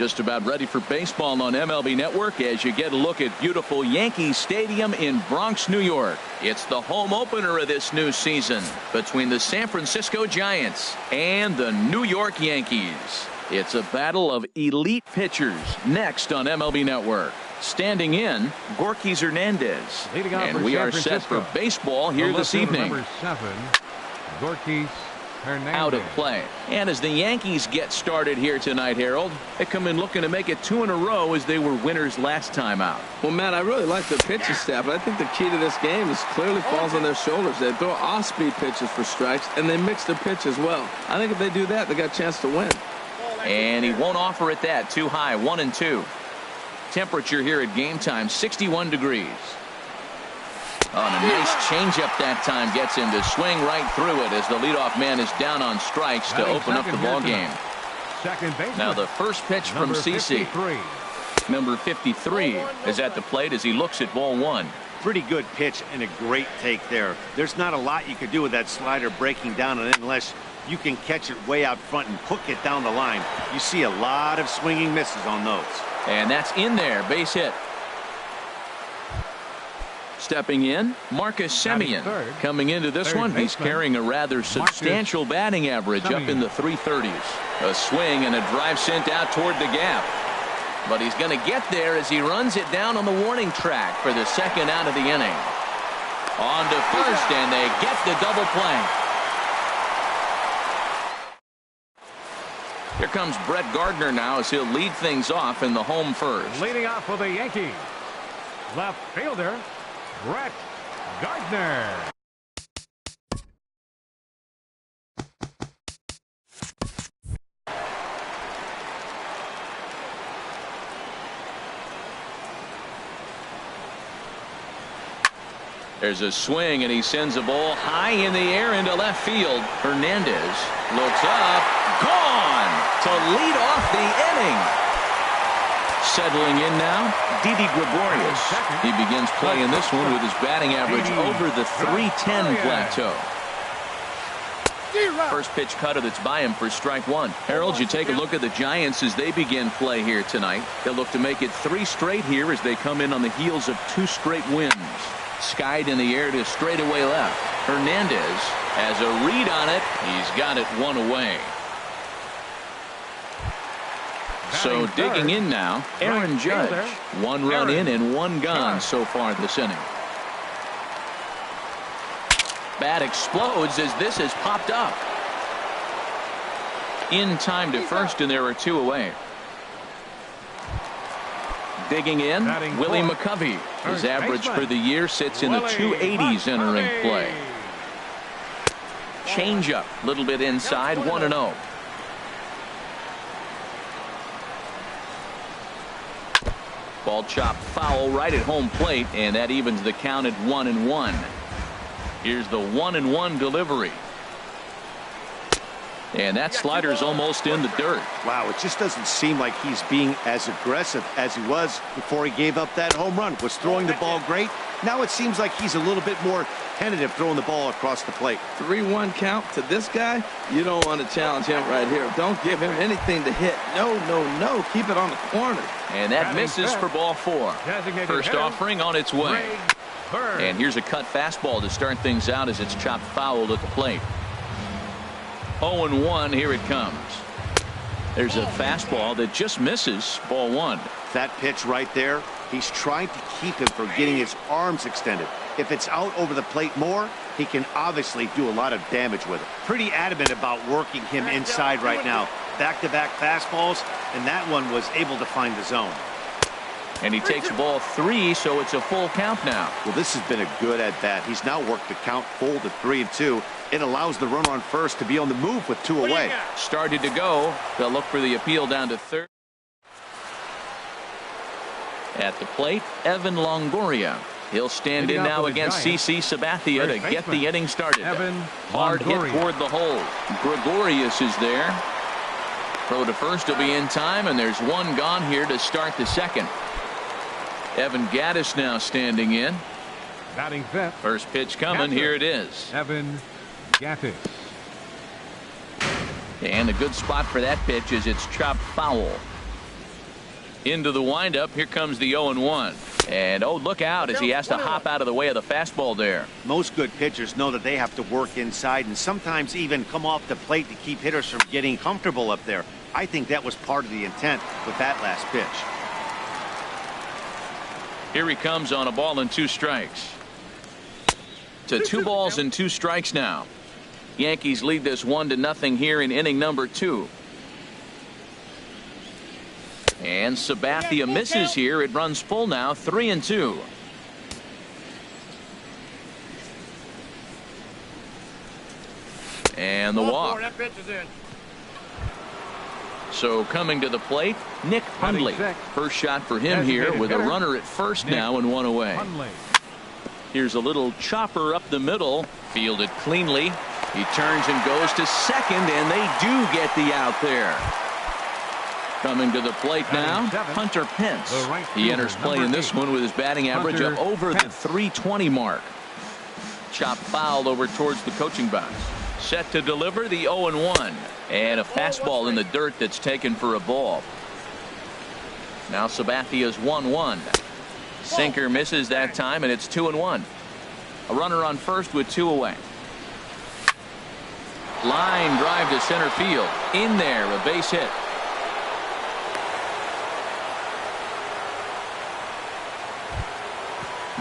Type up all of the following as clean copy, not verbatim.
Just about ready for baseball on MLB Network as you get a look at beautiful Yankee Stadium in Bronx, New York. It's the home opener of this new season between the San Francisco Giants and the New York Yankees. It's a battle of elite pitchers next on MLB Network. Standing in, Gorky Hernandez. And we are set for baseball here this evening. Number 7, Gorky Hernandez. Out of play. And as the Yankees get started here tonight, Harold, they come in looking to make it 2 in a row as they were winners last time out. Well, Matt, I really like the pitching staff, but I think the key to this game is clearly falls on their shoulders. They throw off-speed pitches for strikes, and they mix their pitch as well. I think if they do that, they got a chance to win. And he won't offer it that. Too high. 1-2. Temperature here at game time, 61 degrees. Oh, and a nice changeup that time gets him to swing right through it as the leadoff man is down on strikes to open up the ball game. Now the first pitch from CC. Number 53 is at the plate as he looks at ball 1. Pretty good pitch and a great take there. There's not a lot you can do with that slider breaking down and unless you can catch it way out front and hook it down the line. You see a lot of swinging misses on those. And that's in there. Base hit. Stepping in, Marcus Semien. Coming into this one, he's carrying a rather substantial batting average up in the 330s. A swing and a drive sent out toward the gap. But he's going to get there as he runs it down on the warning track for the second out of the inning. On to first, and they get the double play. Here comes Brett Gardner now as he'll lead things off in the home first. Leading off for the Yankees, left fielder Brett Gardner. There's a swing and he sends a ball high in the air into left field. Hernandez looks up, gone to lead off the inning. Settling in now, Didi Gregorius. He begins playing this one with his batting average over the 310 plateau. First pitch cutter that's by him for strike 1. Harold, you take a look at the Giants as they begin play here tonight. They'll look to make it 3 straight here as they come in on the heels of 2 straight wins. Skied in the air to straightaway left. Hernandez has a read on it. He's got it 1 away. So digging in now, Aaron Judge. 1 run in and 1 gone so far this inning. Bat explodes as this has popped up. In time to first, and there are 2 away. Digging in, Willie McCovey. His average for the year sits in the 280s entering play. Changeup, a little bit inside, 1-0. Ball chopped foul right at home plate, and that evens the count at 1-1. Here's the 1-1 delivery. And that slider's almost in the dirt. Wow, it just doesn't seem like he's being as aggressive as he was before he gave up that home run. Was throwing the ball great. Now it seems like he's a little bit more tentative throwing the ball across the plate. 3-1 count to this guy. You don't want to challenge him right here. Don't give him anything to hit. No, no, no. Keep it on the corner. And that misses for ball 4. First offering on its way. And here's a cut fastball to start things out as it's chopped foul at the plate. 0-1, here it comes. There's a fastball that just misses ball 1. That pitch right there, he's trying to keep him from getting his arms extended. If it's out over the plate more, he can obviously do a lot of damage with it. Pretty adamant about working him inside right now. Back-to-back fastballs, and that one was able to find the zone. And he takes ball 3, so it's a full count now. Well, this has been a good at-bat. He's now worked the count full to 3-2. It allows the runner on first to be on the move with 2 away. Started to go. They'll look for the appeal down to third. At the plate, Evan Longoria. He'll stand in now against CC Sabathia to get the inning started. Hard hit toward the hole. Gregorius is there. Throw to first will be in time, and there's 1 gone here to start the second. Evan Gattis now standing in. Batting fifth. First pitch coming. Here it is. Evan Gattis. And a good spot for that pitch as it's chopped foul. Into the windup. Here comes the 0-1. And oh, look out as he has to hop out of the way of the fastball there. Most good pitchers know that they have to work inside and sometimes even come off the plate to keep hitters from getting comfortable up there. I think that was part of the intent with that last pitch. Here he comes on a ball and 2 strikes. To 2 balls and 2 strikes now. Yankees lead this 1-0 here in inning number 2. And Sabathia misses here. It runs full now, 3-2. And the walk. So coming to the plate, Nick Hundley. First shot for him here with a runner at first now and 1 away. Here's a little chopper up the middle, fielded cleanly. He turns and goes to second, and they do get the out there. Coming to the plate now, Hunter Pence. He enters play in this one with his batting average up over the 320 mark. Chop fouled over towards the coaching box. Set to deliver the 0-1. And a fastball in the dirt that's taken for a ball. Now Sabathia's 1-1. Sinker misses that time, and it's 2-1. A runner on first with 2 away. Line drive to center field. In there, a base hit.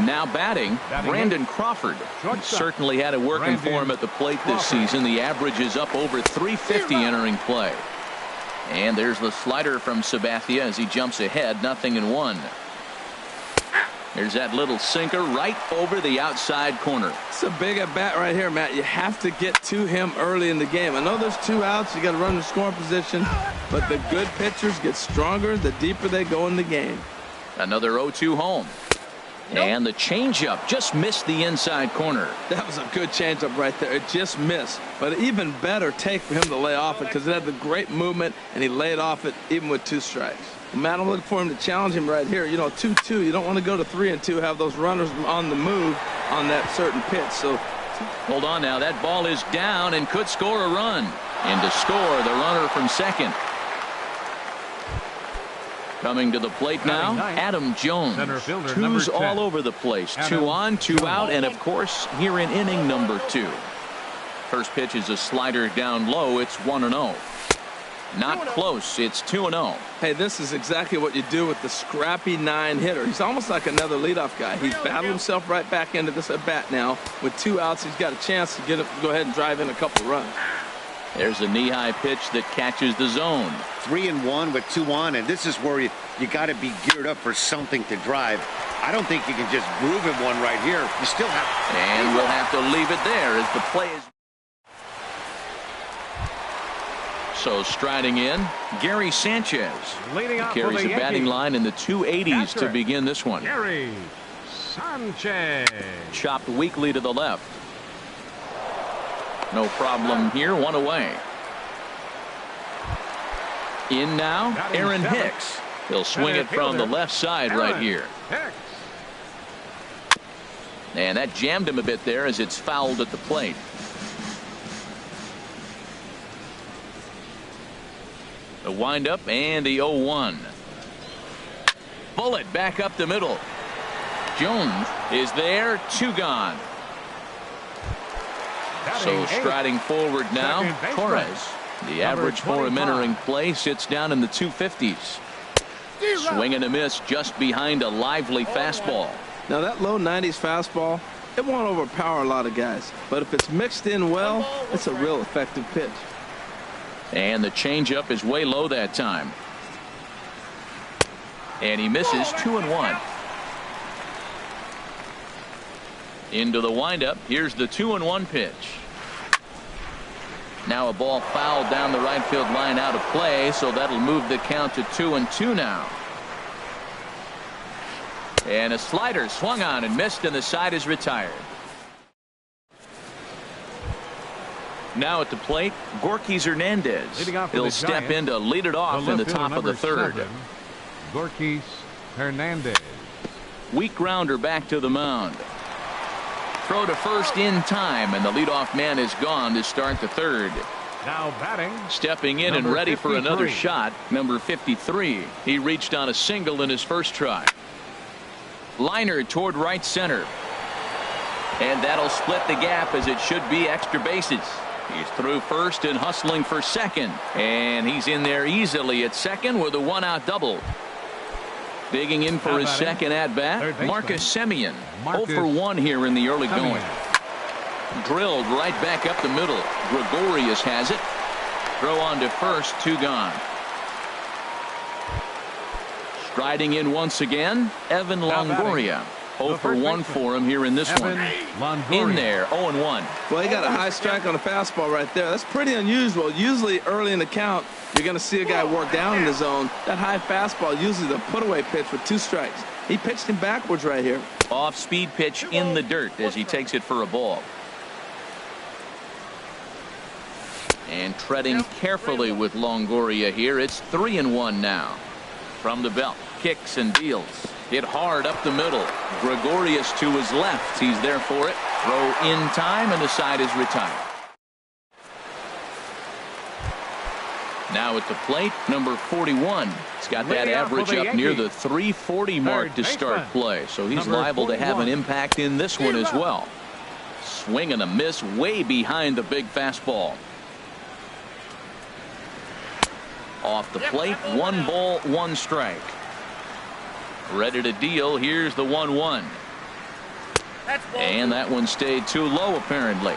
Now batting, Brandon Crawford. Certainly had it working for him at the plate this season. The average is up over 350 entering play. And there's the slider from Sabathia as he jumps ahead, 0-1. There's that little sinker right over the outside corner. It's a big at bat right here, Matt. You have to get to him early in the game. I know there's 2 outs. You got to run the scoring position, but the good pitchers get stronger the deeper they go in the game. Another 0-2 home. And the changeup just missed the inside corner. That was a good changeup right there. It just missed. But even better take for him to lay off it because it had the great movement, and he laid off it even with 2 strikes. Matt, I'm looking for him to challenge him right here. You know, 2-2. You don't want to go to 3-2, have those runners on the move on that certain pitch. So hold on now. That ball is down and could score a run. And to score, the runner from second. Coming to the plate now, Adam Jones. 2's all over the place. 2 on, 2 out, and of course here in inning number 2. First pitch is a slider down low. It's 1-0. Not close. It's 2-0. Hey, this is exactly what you do with the scrappy 9 hitter. He's almost like another leadoff guy. He's battled himself right back into this at bat now. With 2 outs, he's got a chance to go ahead and drive in a couple runs. There's a knee-high pitch that catches the zone. 3-1 with 2 on, and this is where you got to be geared up for something to drive. I don't think you can just groove him one right here. You still have. And we'll have to leave it there as the play is. So striding in, Gary Sanchez. Carries a batting line in the 280s to begin this one. Gary Sanchez. Chopped weakly to the left. No problem here. 1 away. In now, Aaron Hicks. He'll swing it from the left side right here. And that jammed him a bit there as it's fouled at the plate. The windup and the 0-1. Bullet back up the middle. Jones is there. 2 gone. So striding forward now, Torres. The average for him entering play sits down in the 250s. Swing and a miss just behind a lively fastball. Now that low 90s fastball, it won't overpower a lot of guys. But if it's mixed in well, it's a real effective pitch. And the changeup is way low that time. And he misses 2-1. Into the windup. Here's the 2-1 pitch. Now a ball fouled down the right field line out of play, so that'll move the count to 2-2 now. And a slider swung on and missed, and the side is retired. Now at the plate, Gorkys Hernandez. He'll step in to lead it off in the top of the 3rd. Gorkys Hernandez. Weak grounder back to the mound. Throw to first in time, and the leadoff man is gone to start the 3rd. Now batting. Stepping in and Number ready for another 53. shot. Number 53. He reached on a single in his first try. Liner toward right center. And that'll split the gap as it should be extra bases. He's through first and hustling for second. And he's in there easily at second with a one-out double. Digging in for his second at-bat, Marcus Semien. 0 for 1 here in the early going. Drilled right back up the middle. Gregorius has it. Throw on to first, 2 gone. Striding in once again, Evan Longoria. 0 for 1 for him here in this one. In there, 0-1. Well, he got a high strike on the fastball right there. That's pretty unusual. Usually early in the count, you're going to see a guy work down in the zone. That high fastball, usually the put-away pitch with 2 strikes. He pitched him backwards right here. Off-speed pitch in the dirt as he takes it for a ball. And treading carefully with Longoria here. It's 3-1 now. From the belt, kicks and deals. Hit hard up the middle. Gregorius to his left. He's there for it. Throw in time, and the side is retired. Now at the plate, number 41. He's got that average up near the 340 mark to start play, so he's liable to have an impact in this one as well. Swing and a miss way behind the big fastball. Off the plate, 1 ball, 1 strike. Ready to deal. Here's the 1-1. And that one stayed too low apparently.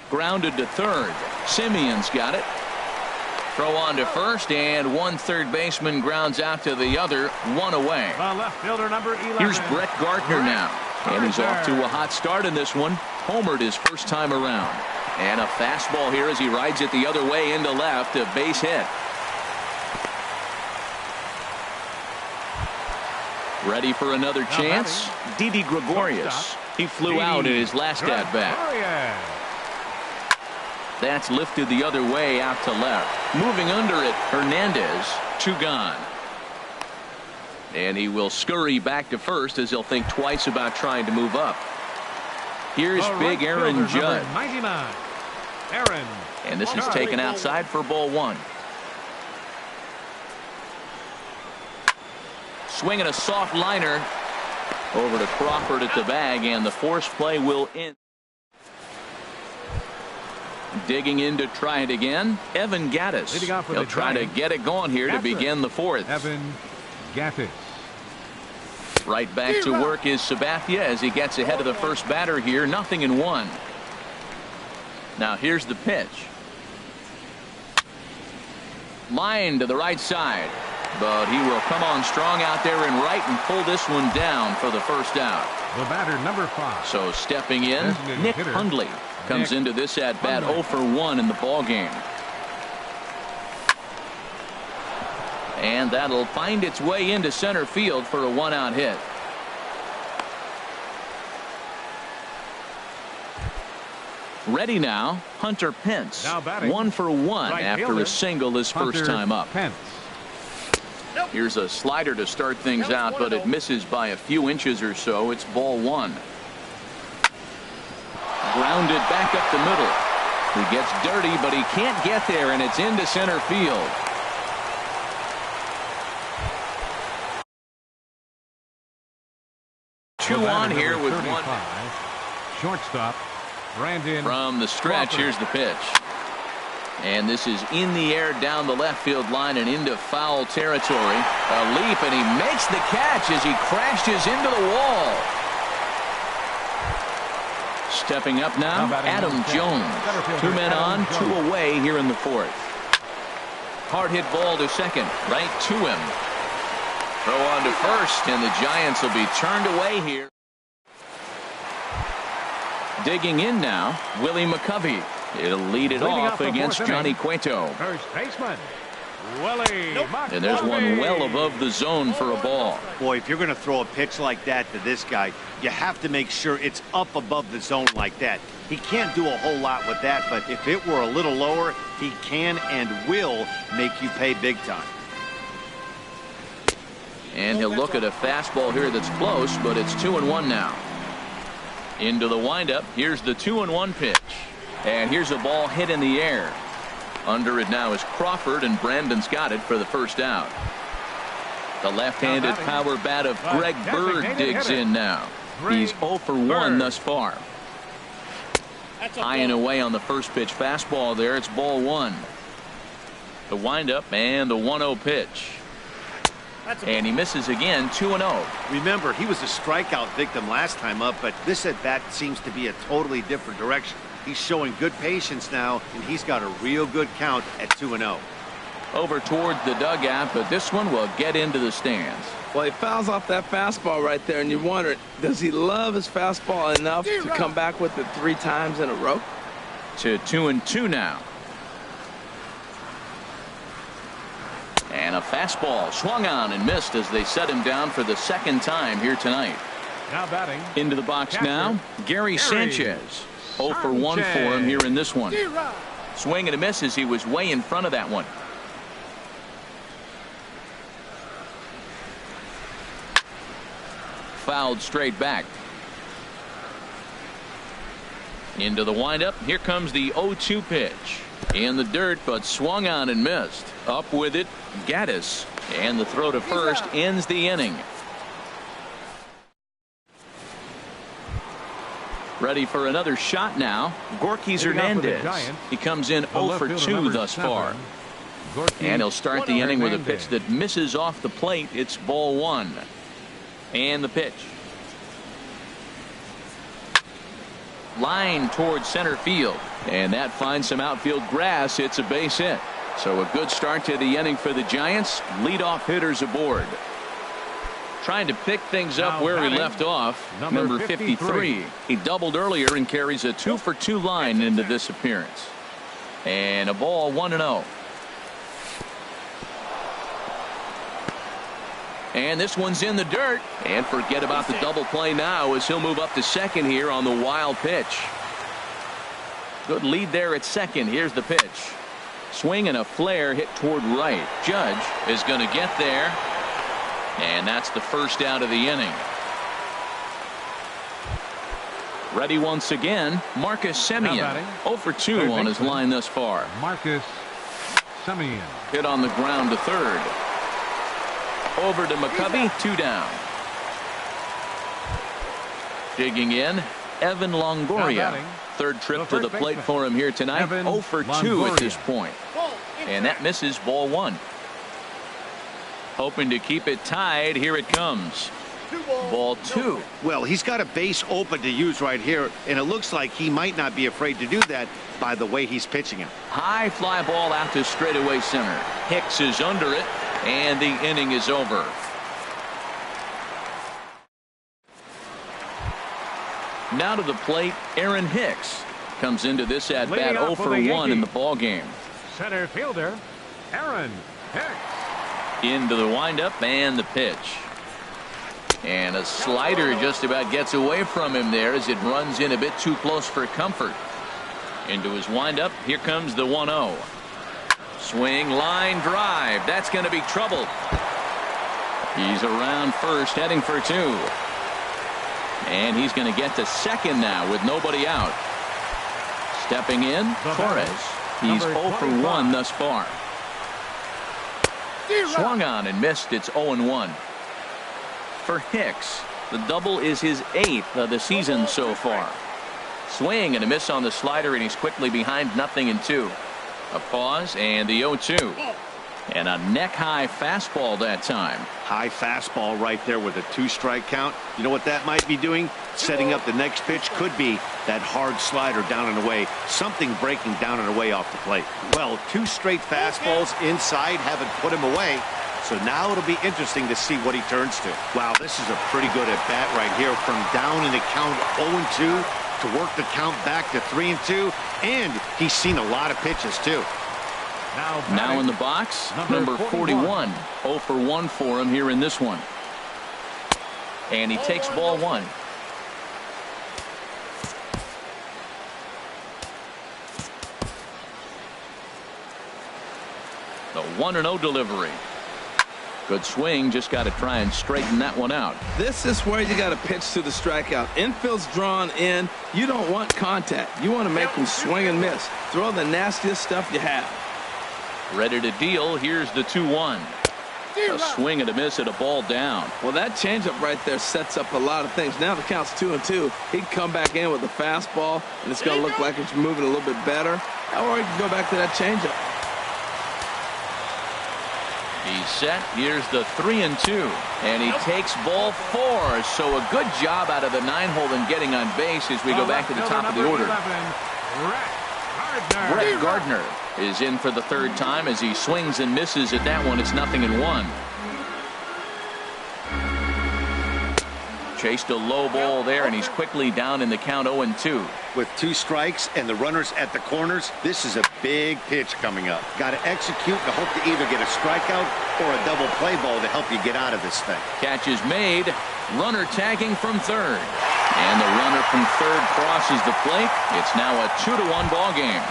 Grounded to third. Simeon's got it. Throw on to first, and 1 third baseman grounds out to the other. 1 away. The left fielder, number 11. Here's Brett Gardner now. And he's off to a hot start in this one. Homered his first time around. And a fastball here as he rides it the other way into left. A base hit. Ready for another chance. Didi Gregorius. He flew out in his last at-bat. That's lifted the other way out to left. Moving under it, Hernandez. 2 gone. And he will scurry back to first as he'll think twice about trying to move up. Here's big Aaron Judd. 99. Aaron. And this is taken outside for ball 1. Swinging a soft liner over to Crawford at the bag, and the force play will end. Digging in to try it again, Evan Gattis. He'll try to get it going here to begin the 4th. Evan Gattis. Right back to work is Sabathia as he gets ahead of the first batter here. 0-1. Now here's the pitch. Line to the right side. But he will come on strong out there in right and pull this one down for the first out. The batter, number 5. So stepping in, Nick Hundley comes into this at bat 0 for 1 in the ball game. And that'll find its way into center field for a 1-out hit. Ready now, Hunter Pence. 1 for 1 after a single his first time up. Here's a slider to start things out, but it misses by a few inches or so. It's ball 1. Grounded back up the middle. He gets dirty, but he can't get there, and it's into center field. Two on here with 1. Shortstop, Brandon. From the stretch, here's the pitch. And this is in the air down the left field line and into foul territory. A leap, and he makes the catch as he crashes into the wall. Stepping up now, Adam Jones. 2 men on, 2 away here in the 4th. Hard hit ball to second, right to him. Throw on to first, and the Giants will be turned away here. Digging in now, Willie McCovey. It'll lead it off against Johnny Cueto. First baseman, Willie McCovey. And there's one well above the zone for a ball. Boy, if you're going to throw a pitch like that to this guy, you have to make sure it's up above the zone like that. He can't do a whole lot with that, but if it were a little lower, he can and will make you pay big time. And he'll look at a fastball here that's close, but it's 2-1 now. Into the windup. Here's the 2-1 pitch. And here's a ball hit in the air. Under it now is Crawford, and Brandon's got it for the first out. The left-handed power bat of Greg Bird digs in now. He's 0 for 1 thus far. High and away on the first pitch fastball there. It's ball 1. The windup and the 1-0 pitch. And he misses again, 2-0. Remember, he was a strikeout victim last time up, but this at-bat seems to be a totally different direction. He's showing good patience now, and he's got a real good count at 2-0. Over towards the dugout, but this one will get into the stands. Well, he fouls off that fastball right there, and you wonder, does he love his fastball enough to come back with it 3 times in a row? To 2-2 now. And a fastball swung on and missed as they set him down for the second time here tonight. Now batting. Into the box now, Gary Sanchez. 0 for 1 for him here in this one. Swing and a miss as he was way in front of that one. Fouled straight back. Into the windup. Here comes the 0-2 pitch. In the dirt, but swung on and missed. Up with it, Gaddis. And the throw to first ends the inning. Ready for another shot now. Gorky Hernandez. He comes in 0 for 2 thus far. And he'll start the inning with a pitch that misses off the plate. It's ball 1. And the pitch. Line towards center field. And that finds some outfield grass. It's a base hit. So a good start to the inning for the Giants. Leadoff hitters aboard. Trying to pick things up where he left off. Number 53. He doubled earlier and carries a 2 for 2 line into this appearance. And a ball 1-0. And this one's in the dirt. And forget about the double play now as he'll move up to second here on the wild pitch. Good lead there at second. Here's the pitch. Swing and a flare hit toward right. Judge is going to get there. And that's the first out of the inning. Ready once again, Marcus Semien. 0 for 2 on his line thus far. Marcus Semien. Hit on the ground to third. Over to McCovey, 2 down. Digging in, Evan Longoria. Third trip to the plate for him here tonight. 0 for 2 at this point. And that misses ball 1. Hoping to keep it tied. Here it comes. Ball 2. Well, he's got a base open to use right here, and it looks like he might not be afraid to do that by the way he's pitching it. High fly ball out to straightaway center. Hicks is under it, and the inning is over. Now to the plate, Aaron Hicks comes into this at bat 0 for 1 in the ball game. Center fielder, Aaron Hicks. Into the windup and the pitch. And a slider just about gets away from him there as it runs in a bit too close for comfort. Into his windup. Here comes the 1-0. Swing, line drive. That's going to be trouble. He's around first, heading for 2. And he's going to get to second now with nobody out. Stepping in, Torres. He's 0 for 1 thus far. Swung on and missed. It's 0-1. For Hicks, the double is his 8th of the season so far. Swing and a miss on the slider, and he's quickly behind 0-2. A pause and the 0-2. And a neck-high fastball that time. High fastball right there with a 2-strike count. You know what that might be doing? Setting up the next pitch. Could be that hard slider down and away. Something breaking down and away off the plate. Well, 2 straight fastballs inside haven't put him away. So now it'll be interesting to see what he turns to. Wow, this is a pretty good at-bat right here. From down in the count 0-2 to work the count back to 3-2. And he's seen a lot of pitches, too. Now in the box, number 41. 0 for 1 for him here in this one. And he takes ball 1. The 1-0 delivery. Good swing, just got to try and straighten that one out. This is where you got to pitch to the strikeout. Infield's drawn in. You don't want contact. You want to make him swing and miss. Throw the nastiest stuff you have. Ready to deal. Here's the 2-1. A swing and a miss at a ball down. Well, that changeup right there sets up a lot of things. Now the count's 2-2. He'd come back in with a fastball, and it's going to look like it's moving a little bit better. Or he can go back to that changeup. He's set. Here's the 3-2. And he takes ball 4. So a good job out of the 9-hole in getting on base as we go back to the top of the order. Brett Gardner is in for the 3rd time as he swings and misses at that one. It's 0-1. Chased a low ball there, and he's quickly down in the count 0-2. With 2 strikes and the runners at the corners, this is a big pitch coming up. Got to execute and hope to either get a strikeout or a double play ball to help you get out of this thing. Catch is made. Runner tagging from 3rd. And the runner from 3rd crosses the plate. It's now a 2-1 ball game.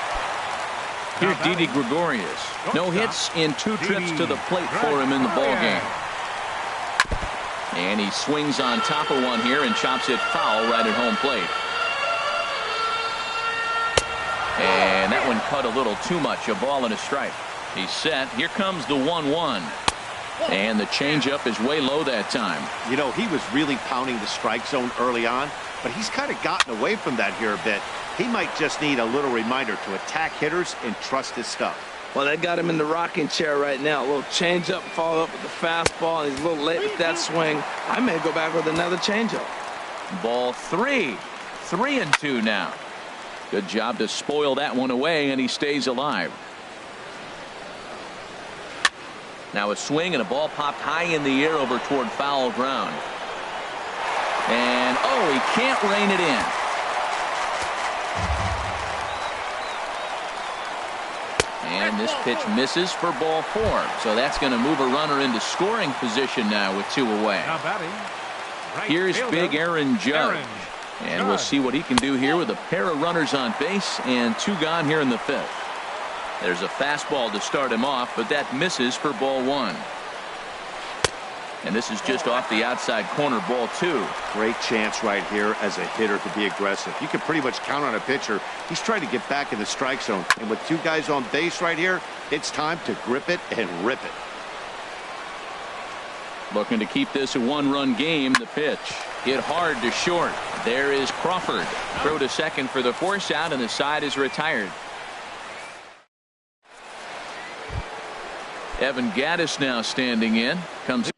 Here's Didi Gregorius. No hits in 2 trips to the plate for him in the ball game. And he swings on top of one here and chops it foul right at home plate. And that one cut a little too much. A ball and a strike. He's set. Here comes the 1-1. And the changeup is way low that time. You know, he was really pounding the strike zone early on, but he's kind of gotten away from that here a bit. He might just need a little reminder to attack hitters and trust his stuff. Well, they got him in the rocking chair right now. A little changeup, follow up with the fastball, and he's a little late with that swing. I may go back with another changeup. Ball 3. 3-2 now. Good job to spoil that one away, and he stays alive. Now a swing and a ball popped high in the air over toward foul ground. And oh, he can't rein it in. And this pitch misses for ball 4. So that's going to move a runner into scoring position now with 2 away. Here's big Aaron Judge. And we'll see what he can do here with a pair of runners on base and 2 gone here in the 5th. There's a fastball to start him off, but that misses for ball 1. And this is just off the outside corner, ball 2. Great chance right here as a hitter to be aggressive. You can pretty much count on a pitcher. He's trying to get back in the strike zone. And with 2 guys on base right here, it's time to grip it and rip it. Looking to keep this a 1-run game. The pitch hit hard to short. There is Crawford. Throw to second for the force out, and the side is retired. Evan Gattis now standing in. Comes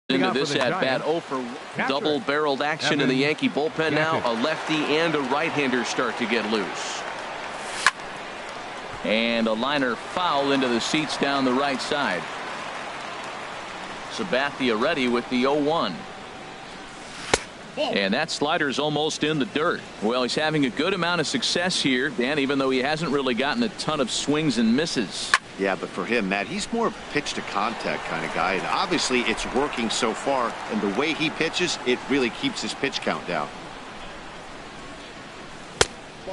into this at bat. 0 for 1. Double-barreled action in the Yankee bullpen now. A lefty and a right-hander start to get loose. And a liner foul into the seats down the right side. Sabathia ready with the 0-1. And that slider's almost in the dirt. Well, he's having a good amount of success here, Dan, even though he hasn't really gotten a ton of swings and misses. Yeah, but for him, Matt, he's more of a pitch to contact kind of guy. And obviously it's working so far. And the way he pitches, it really keeps his pitch count down.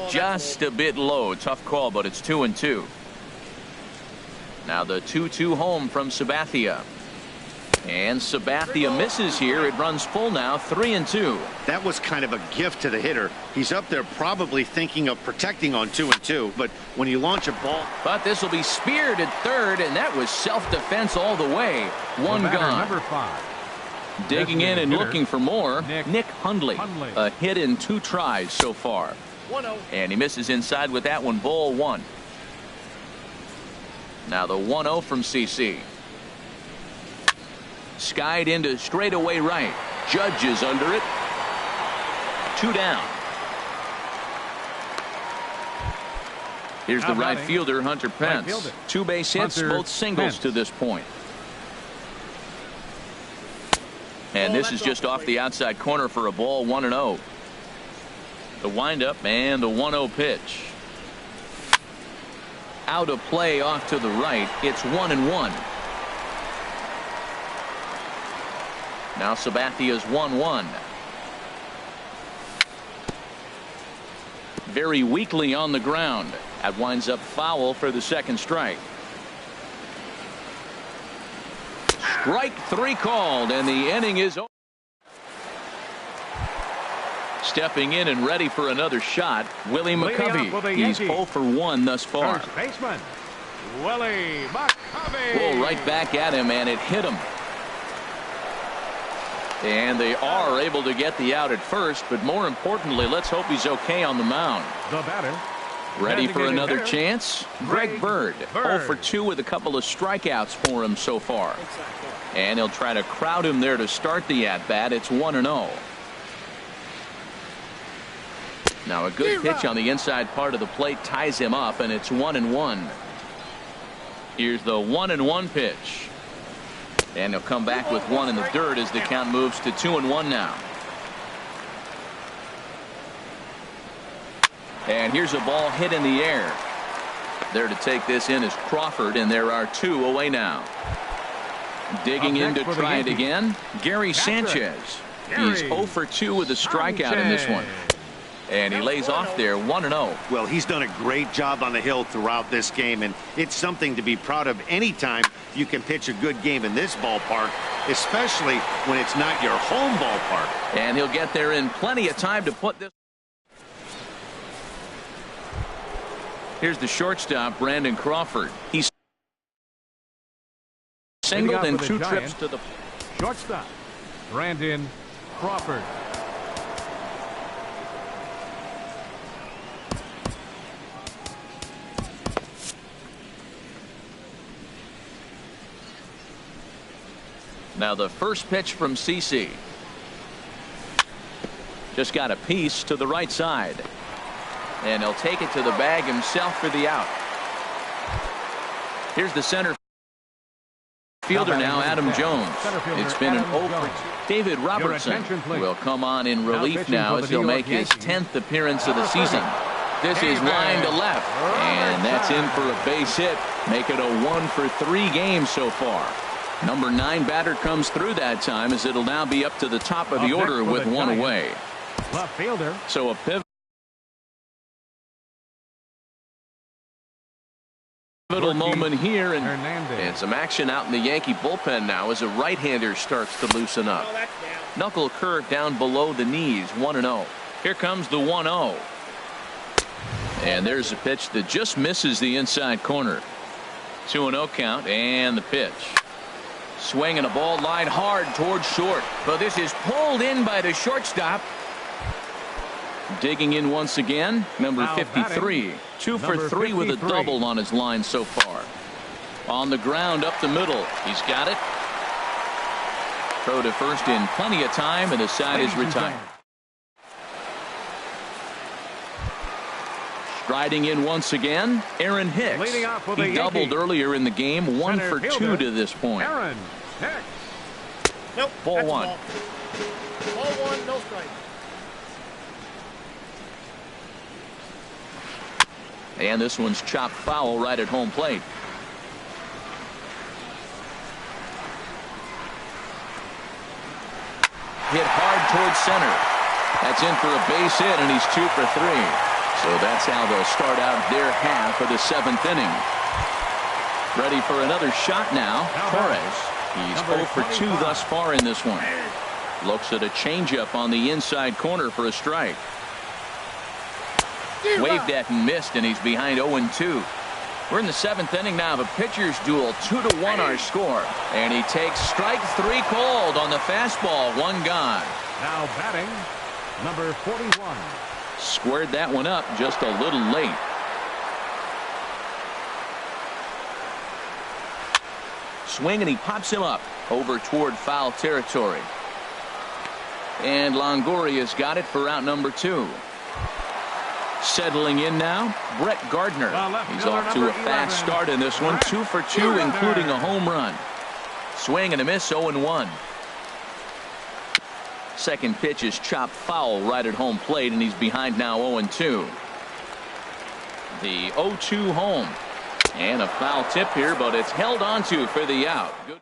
Just a bit low. Tough call, but it's 2-2. Now the 2-2 home from Sabathia. And Sabathia misses here. It runs full now, 3-2. That was kind of a gift to the hitter. He's up there probably thinking of protecting on 2-2, but when you launch a ball. But this will be speared at 3rd, and that was self-defense all the way. 1 gone. Number 5. Digging in and looking for more, Nick Hundley. A hit in 2 tries so far. 1-0. And he misses inside with that one, ball 1. Now the 1-0 from CC. Skied into straightaway right. Judge is under it. 2 down. Here's the right fielder, Hunter Pence. 2 base hits, both singles to this point. And this is just off the outside corner for a ball, 1-0. The windup and the 1-0 pitch. Out of play off to the right. It's 1-1. Now Sabathia's 1-1. Very weakly on the ground. That winds up foul for the second strike. Strike 3 called, and the inning is over. Stepping in and ready for another shot, Willie McCovey. He's 0 for 1 thus far. First baseman, Willie McCovey. Pull right back at him, and it hit him. And they are able to get the out at first, but more importantly, let's hope he's okay on the mound. The batter. Ready for another chance? Greg Bird. 0 for 2 with a couple of strikeouts for him so far. And he'll try to crowd him there to start the at-bat. It's 1-0. Now a good pitch on the inside part of the plate ties him up, and it's 1-1. Here's the 1-1 pitch. And he'll come back with one in the dirt as the count moves to 2-1 now. And here's a ball hit in the air. There to take this in is Crawford, and there are 2 away now. Digging in to try it again, Gary Sanchez. He's 0 for 2 with a strikeout in this one. And he lays off there 1-0. Well, he's done a great job on the hill throughout this game, and it's something to be proud of anytime you can pitch a good game in this ballpark, especially when it's not your home ballpark. And he'll get there in plenty of time to put this. Here's the shortstop, Brandon Crawford. He's singled in 2 trips to the shortstop, Brandon Crawford. Now the first pitch from CC. Just got a piece to the right side. And he'll take it to the bag himself for the out. Here's the center fielder now, Adam Jones. It's been an 0 for 2. David Robertson will come on in relief now as he'll make his 10th appearance of the season. This is line to left, and that's in for a base hit. Make it a 1 for 3 game so far. Number 9 batter comes through that time, as it'll now be up to the top of the order with 1 away. Left fielder. So a pivotal moment here, and some action out in the Yankee bullpen now as a right-hander starts to loosen up. Knuckle curve down below the knees. 1-0. Here comes the 1-0. And there's a pitch that just misses the inside corner. 2-0 count, and the pitch. Swinging a ball line hard towards short, but this is pulled in by the shortstop. Digging in once again, number 53. 2 for 3 with a double on his line so far. On the ground up the middle. He's got it. Throw to first in plenty of time, and the side is retired. Striding in once again, Aaron Hicks. He doubled earlier in the game. 1 for 2 to this point. Aaron Hicks. Nope. Ball 1. Ball 1, no strike. And this one's chopped foul right at home plate. Hit hard towards center. That's in for a base hit, and he's 2 for 3. So that's how they'll start out their half of the 7th inning. Ready for another shot now. Torres. He's 0 for 2 thus far in this one. Looks at a changeup on the inside corner for a strike. Waved at and missed, and he's behind 0-2. We're in the 7th inning now of a pitcher's duel. 2-1 our score. And he takes strike 3 called on the fastball. 1 gone. Now batting, number 41. Squared that one up just a little late. Swing, and he pops him up over toward foul territory. And Longoria's got it for out number 2. Settling in now, Brett Gardner. He's off to a fast start in this one. 2 for 2, including a home run. Swing and a miss, 0-1. Second pitch is chopped foul right at home plate, and he's behind now 0-2. The 0-2 home. And a foul tip here, but it's held onto for the out. Good.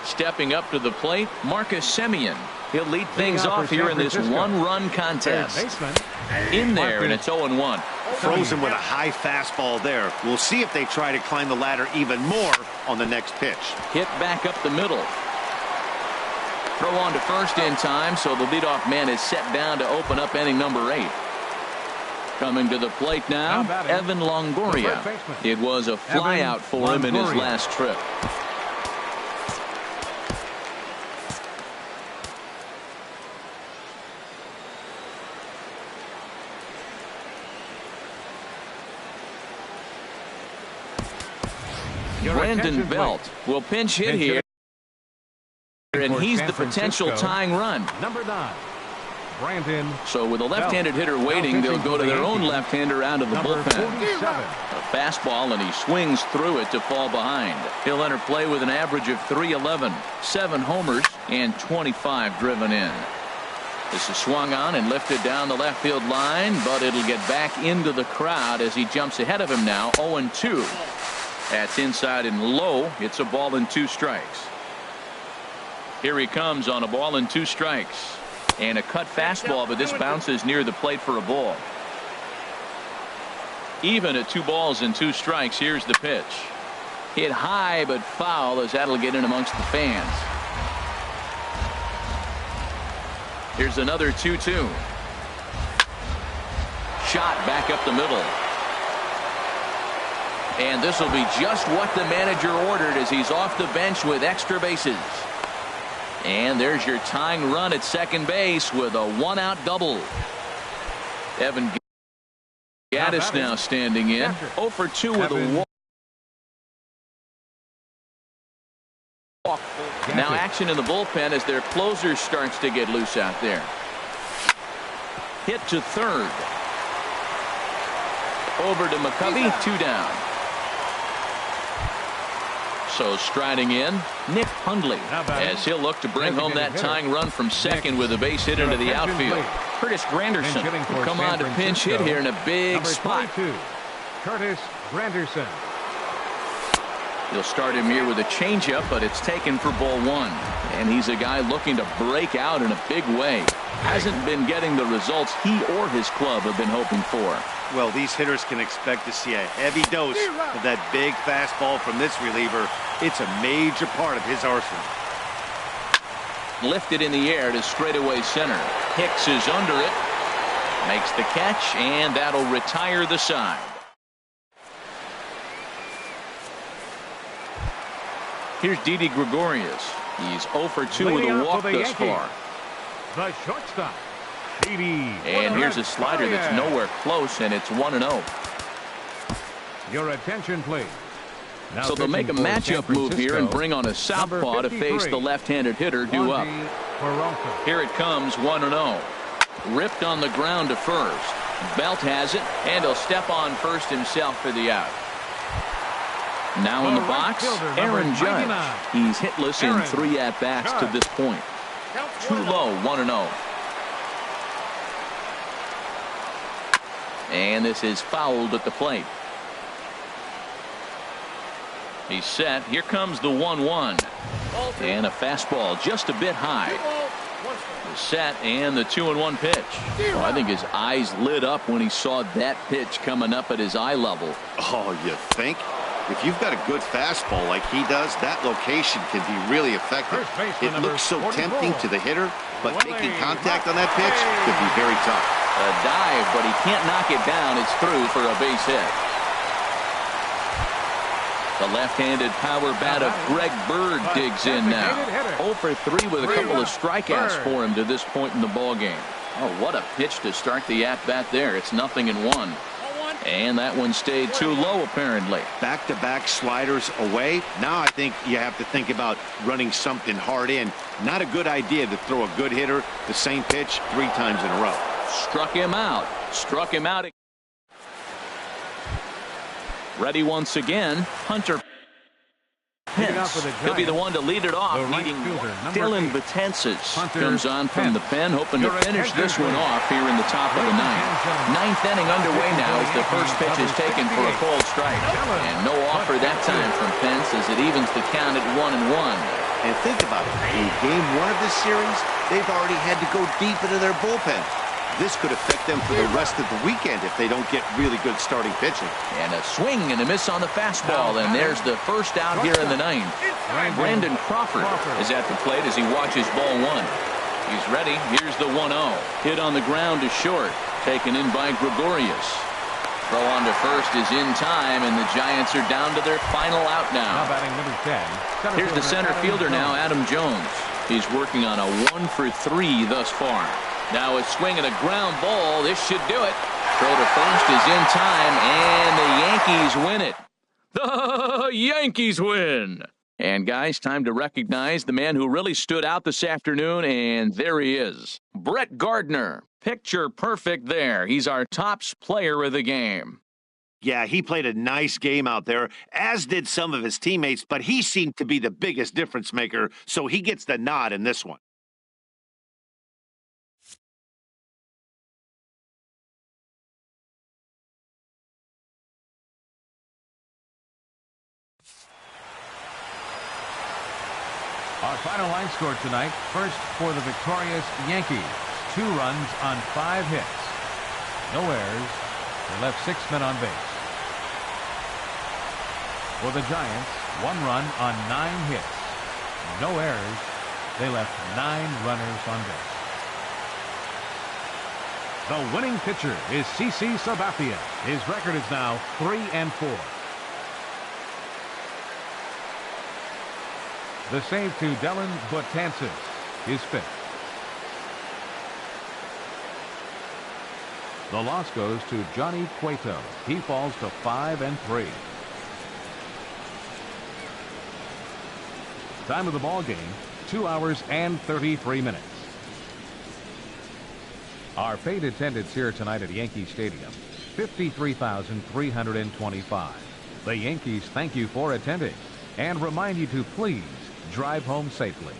Stepping up to the plate, Marcus Semien. He'll lead things off here in this one-run contest. In there, and it's 0-1. Frozen with a high fastball there. We'll see if they try to climb the ladder even more on the next pitch. Hit back up the middle. Throw on to first in time, so the leadoff man is set down to open up inning number 8. Coming to the plate now, Evan Longoria. It was a flyout for him in his last trip. Brandon Belt will pinch hit here, and he's the potential tying run. Number 9, Brandon. So with a left-handed hitter waiting, they'll go to their own left-hander out of the bullpen. A fastball, and he swings through it to fall behind. He'll enter play with an average of .311, 7 homers, and 25 driven in. This is swung on and lifted down the left field line, but it'll get back into the crowd as he jumps ahead of him now, 0-2. That's inside and low. It's a ball and 2 strikes. Here he comes on a ball and 2 strikes. And a cut fastball, but this bounces near the plate for a ball. Even at 2 balls and 2 strikes, here's the pitch. Hit high but foul, as that'll get in amongst the fans. Here's another 2-2. Shot back up the middle. And this will be just what the manager ordered as he's off the bench with extra bases. And there's your tying run at second base with a 1-out double. Evan Gattis now standing in. 0 for 2 with a walk. Now action in the bullpen as their closer starts to get loose out there. Hit to third. Over to McCovey, 2 down. So striding in, Nick Hundley, as he'll look to bring home that tying run from second with a base hit into the outfield. Curtis Granderson will come on to pinch hit here in a big spot. Curtis Granderson. He'll start him here with a changeup, but it's taken for ball 1. And he's a guy looking to break out in a big way. Hasn't been getting the results he or his club have been hoping for. Well, these hitters can expect to see a heavy dose of that big fastball from this reliever. It's a major part of his arsenal. Lifted in the air to straightaway center. Hicks is under it. Makes the catch, and that'll retire the side. Here's Didi Gregorius. He's 0 for 2 with a walk thus far. The shortstop, Didi. And here's a slider that's nowhere close, and it's 1-0. Your attention, please. Now so they'll make a matchup move here and bring on a southpaw to face the left-handed hitter due up. Here it comes, 1-0. Ripped on the ground to first. Belt has it, and he'll step on first himself for the out. Now in the box, Aaron Judge. He's hitless in 3 at-bats to this point. Too low, 1-0. And this is fouled at the plate. He's set. Here comes the 1-1. And a fastball just a bit high. The set and the 2-1 pitch. Well, I think his eyes lit up when he saw that pitch coming up at his eye level. Oh, you think? If you've got a good fastball like he does, that location can be really effective. It looks so tempting to the hitter, but making contact on that pitch could be very tough. A dive, but he can't knock it down. It's through for a base hit. The left-handed power bat of Greg Bird digs in now. 0 for 3 with a couple of strikeouts for him to this point in the ballgame. Oh, what a pitch to start the at-bat there. It's 0-1. And that one stayed too low, apparently. Back-to-back sliders away. Now I think you have to think about running something hard in. Not a good idea to throw a good hitter the same pitch 3 times in a row. Struck him out. Struck him out. Ready once again. Hunter Leading Pence. off for the He'll be the Giants, one to lead it off, the right meeting fielder, number Dylan 8, Betances. Hunter Comes on from the Pence. pen, hoping to Your finish attention, this one please. off here in the top of the Ladies ninth. and gentlemen, Ninth inning underway now as the first pitch is taken for a cold strike. And no offer that time from Pence as it evens the count at 1-1. And think about it. In game 1 of this series, they've already had to go deep into their bullpen. This could affect them for the rest of the weekend if they don't get really good starting pitching. And a swing and a miss on the fastball, and there's the first out here in the ninth. Brandon Crawford is at the plate as he watches ball 1. He's ready. Here's the 1-0. Hit on the ground to short, taken in by Gregorius. Throw on to first is in time, and the Giants are down to their final out Now now. batting number 10. Here's the center fielder now, Adam Jones. He's working on a 1-for-3 thus far. Now a swing and a ground ball. This should do it. Throw to first is in time, and the Yankees win it. The Yankees win. And guys, time to recognize the man who really stood out this afternoon, and there he is. Brett Gardner. Picture perfect there. He's our tops player of the game. Yeah, he played a nice game out there, as did some of his teammates, but he seemed to be the biggest difference maker, so he gets the nod in this one. Our final line score tonight. First for the victorious Yankees. 2 runs on 5 hits. No errors. They left 6 men on base. For the Giants, 1 run on 9 hits. No errors. They left 9 runners on base. The winning pitcher is CC Sabathia. His record is now 3-4. The save to Dylan Betances, his 5th. The loss goes to Johnny Cueto. He falls to 5-3. Time of the ball game, 2 hours and 33 minutes. Our paid attendance here tonight at Yankee Stadium, 53,325. The Yankees thank you for attending and remind you to please drive home safely.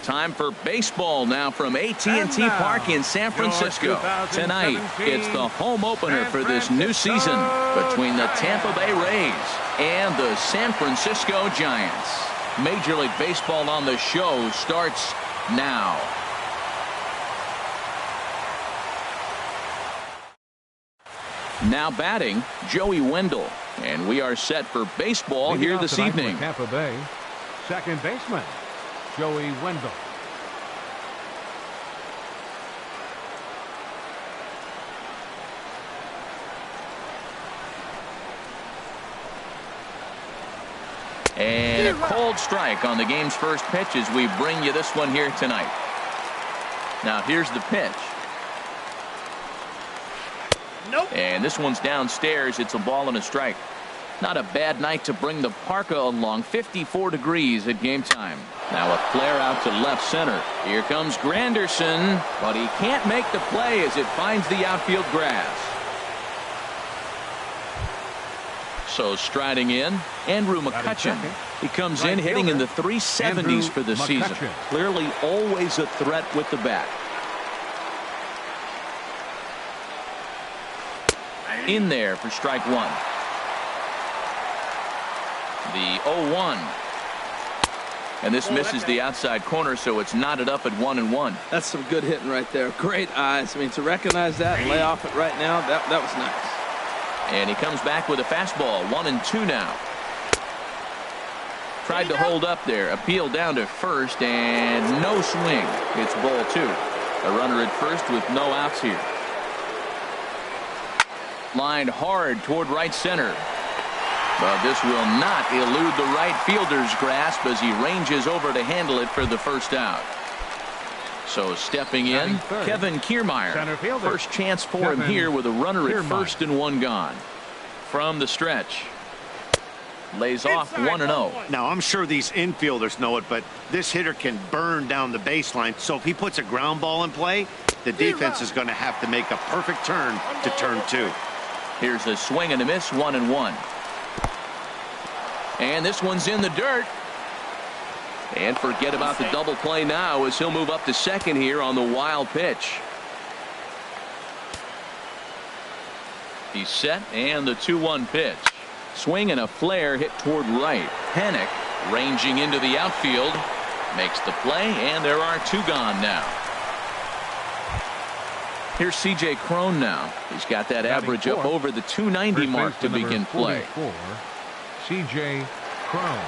Time for baseball now from AT&T Park in San Francisco. Tonight, it's the home opener for this new season between the Tampa Bay Rays and the San Francisco Giants. Major League Baseball on the show starts now. Now batting, Joey Wendell. And we are set for baseball here this evening. Tampa Bay, second baseman, Joey Wendell. And a cold strike on the game's first pitch as we bring you this one here tonight. Now here's the pitch. Nope. And this one's downstairs. It's a ball and a strike. Not a bad night to bring the parka along. 54 degrees at game time. Now a flare out to left center. Here comes Granderson, but he can't make the play as it finds the outfield grass. So striding in, Andrew McCutchen. He comes in hitting in the 370s for the season. Clearly always a threat with the bat. In there for strike one. The 0-1. And this misses the outside corner, so it's knotted up at 1-1. That's some good hitting right there. Great eyes. I mean, to recognize that and lay off it right now, that was nice. And he comes back with a fastball. 1-2 now. Tried to hold up there. Appeal down to first, and no swing. It's ball two. A runner at first with no outs here. Lined hard toward right center. But this will not elude the right fielder's grasp as he ranges over to handle it for the first out. So stepping in, Kevin Kiermaier. First chance for him here with a runner at first and one gone. From the stretch. Lays off 1-0. Now, I'm sure these infielders know it, but this hitter can burn down the baseline. So if he puts a ground ball in play, the defense is going to have to make a perfect turn to turn two. Here's a swing and a miss, 1-1. And this one's in the dirt. And forget about the double play now as he'll move up to second here on the wild pitch. He's set, and the 2-1 pitch. Swing and a flare hit toward right. Panic ranging into the outfield. Makes the play, and there are two gone now. Here's C.J. Cron now. He's got that average up over the 290 mark to begin play. C.J. Cron.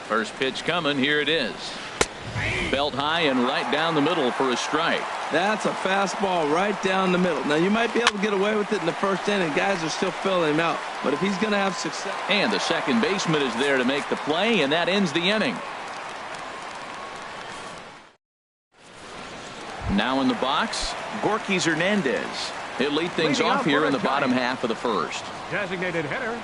First pitch coming. Here it is. Belt high and right down the middle for a strike. That's a fastball right down the middle. Now, you might be able to get away with it in the first inning. Guys are still filling him out. But if he's going to have success. And the second baseman is there to make the play, and that ends the inning. Now in the box, Gorky Hernandez. He'll lead things off here in the bottom half of the first. Designated hitter,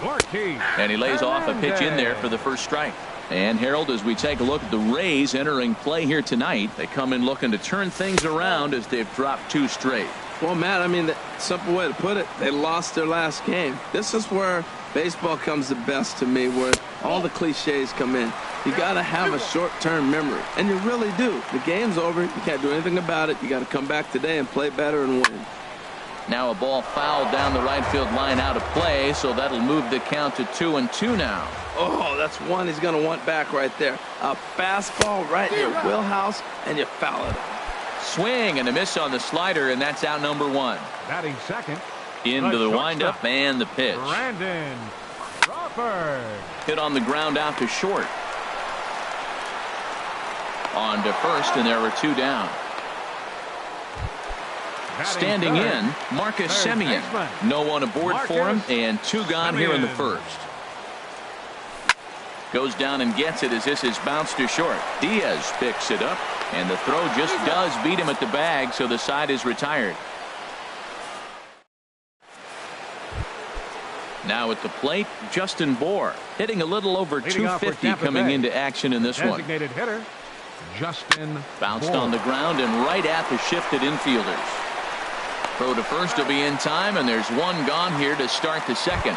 Gorky. And he lays off a pitch in there for the first strike. And Harold, as we take a look at the Rays entering play here tonight, they come in looking to turn things around as they've dropped two straight. Well, Matt, I mean, the simple way to put it, they lost their last game. This is where baseball comes the best to me, where all the cliches come in. You got to have a short-term memory, and you really do. The game's over. You can't do anything about it. You got to come back today and play better and win. Now a ball fouled down the right field line out of play, so that'll move the count to 2-2 now. Oh, that's one he's going to want back right there. A fastball right in your wheelhouse, and you foul it. Swing and a miss on the slider, and that's out number one. Batting second. Into the windup and the pitch. Brandon Crawford. Hit on the ground out to short. On to first, and there were two down. Standing in, Marcus Semien. No one aboard for him, and two gone here in the first. Goes down and gets it as this is bounced to short. Diaz picks it up, and the throw just does beat him at the bag, so the side is retired. Now at the plate, Justin Bohr hitting a little over 250 coming into action in this one. Designated hitter, Justin Bounced Bohr. on the ground and right at the shifted infielders. Throw to first will be in time, and there's one gone here to start the second.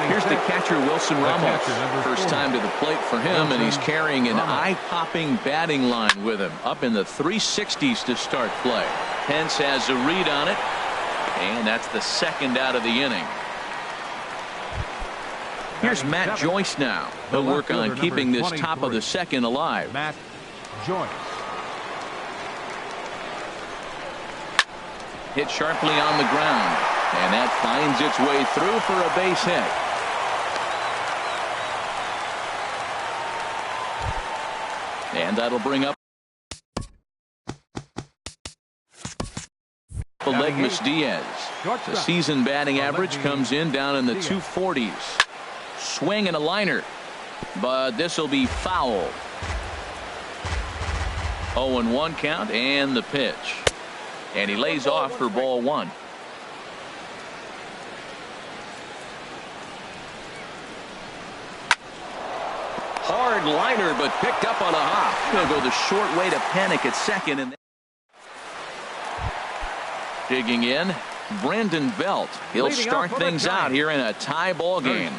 Here's the catcher, Wilson Ramos. First time to the plate for him, and he's carrying an eye-popping batting line with him. Up in the 360s to start play. Pence has a read on it, and that's the second out of the inning. Here's Matt Joyce now. He'll work on keeping this top of the second alive. Matt Joyce. Hit sharply on the ground, and that finds its way through for a base hit. And that'll bring up Legmas Diaz. The season batting average comes in down in the 240s. Swing and a liner, but this will be foul. 0-1 count and the pitch. And he lays off for ball one. Hard liner, but picked up on a hop. He'll go the short way to panic at second. And digging in, Brandon Belt. He'll start things out here in a tie ball game.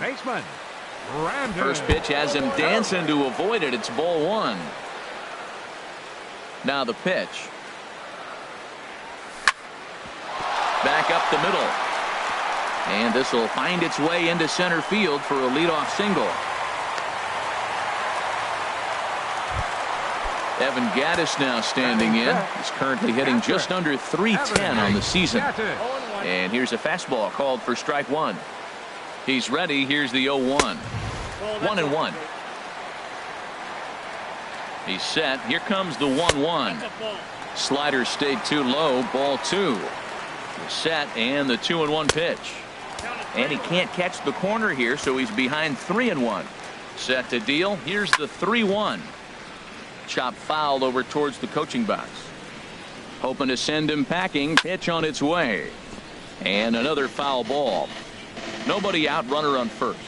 First pitch has him dancing to avoid it. It's ball one. Now the pitch. Back up the middle. And this will find its way into center field for a leadoff single. Evan Gaddis now standing in. He's currently hitting just under .310 on the season. And here's a fastball called for strike one. He's ready. Here's the 0-1. 1-1. He's set. Here comes the 1-1. Slider stayed too low. Ball two. He's set, and the 2-1 pitch. And he can't catch the corner here, so he's behind 3-1. Set to deal. Here's the 3-1. Chop foul over towards the coaching box. Hoping to send him packing. Pitch on its way. And another foul ball. Nobody out, runner on first.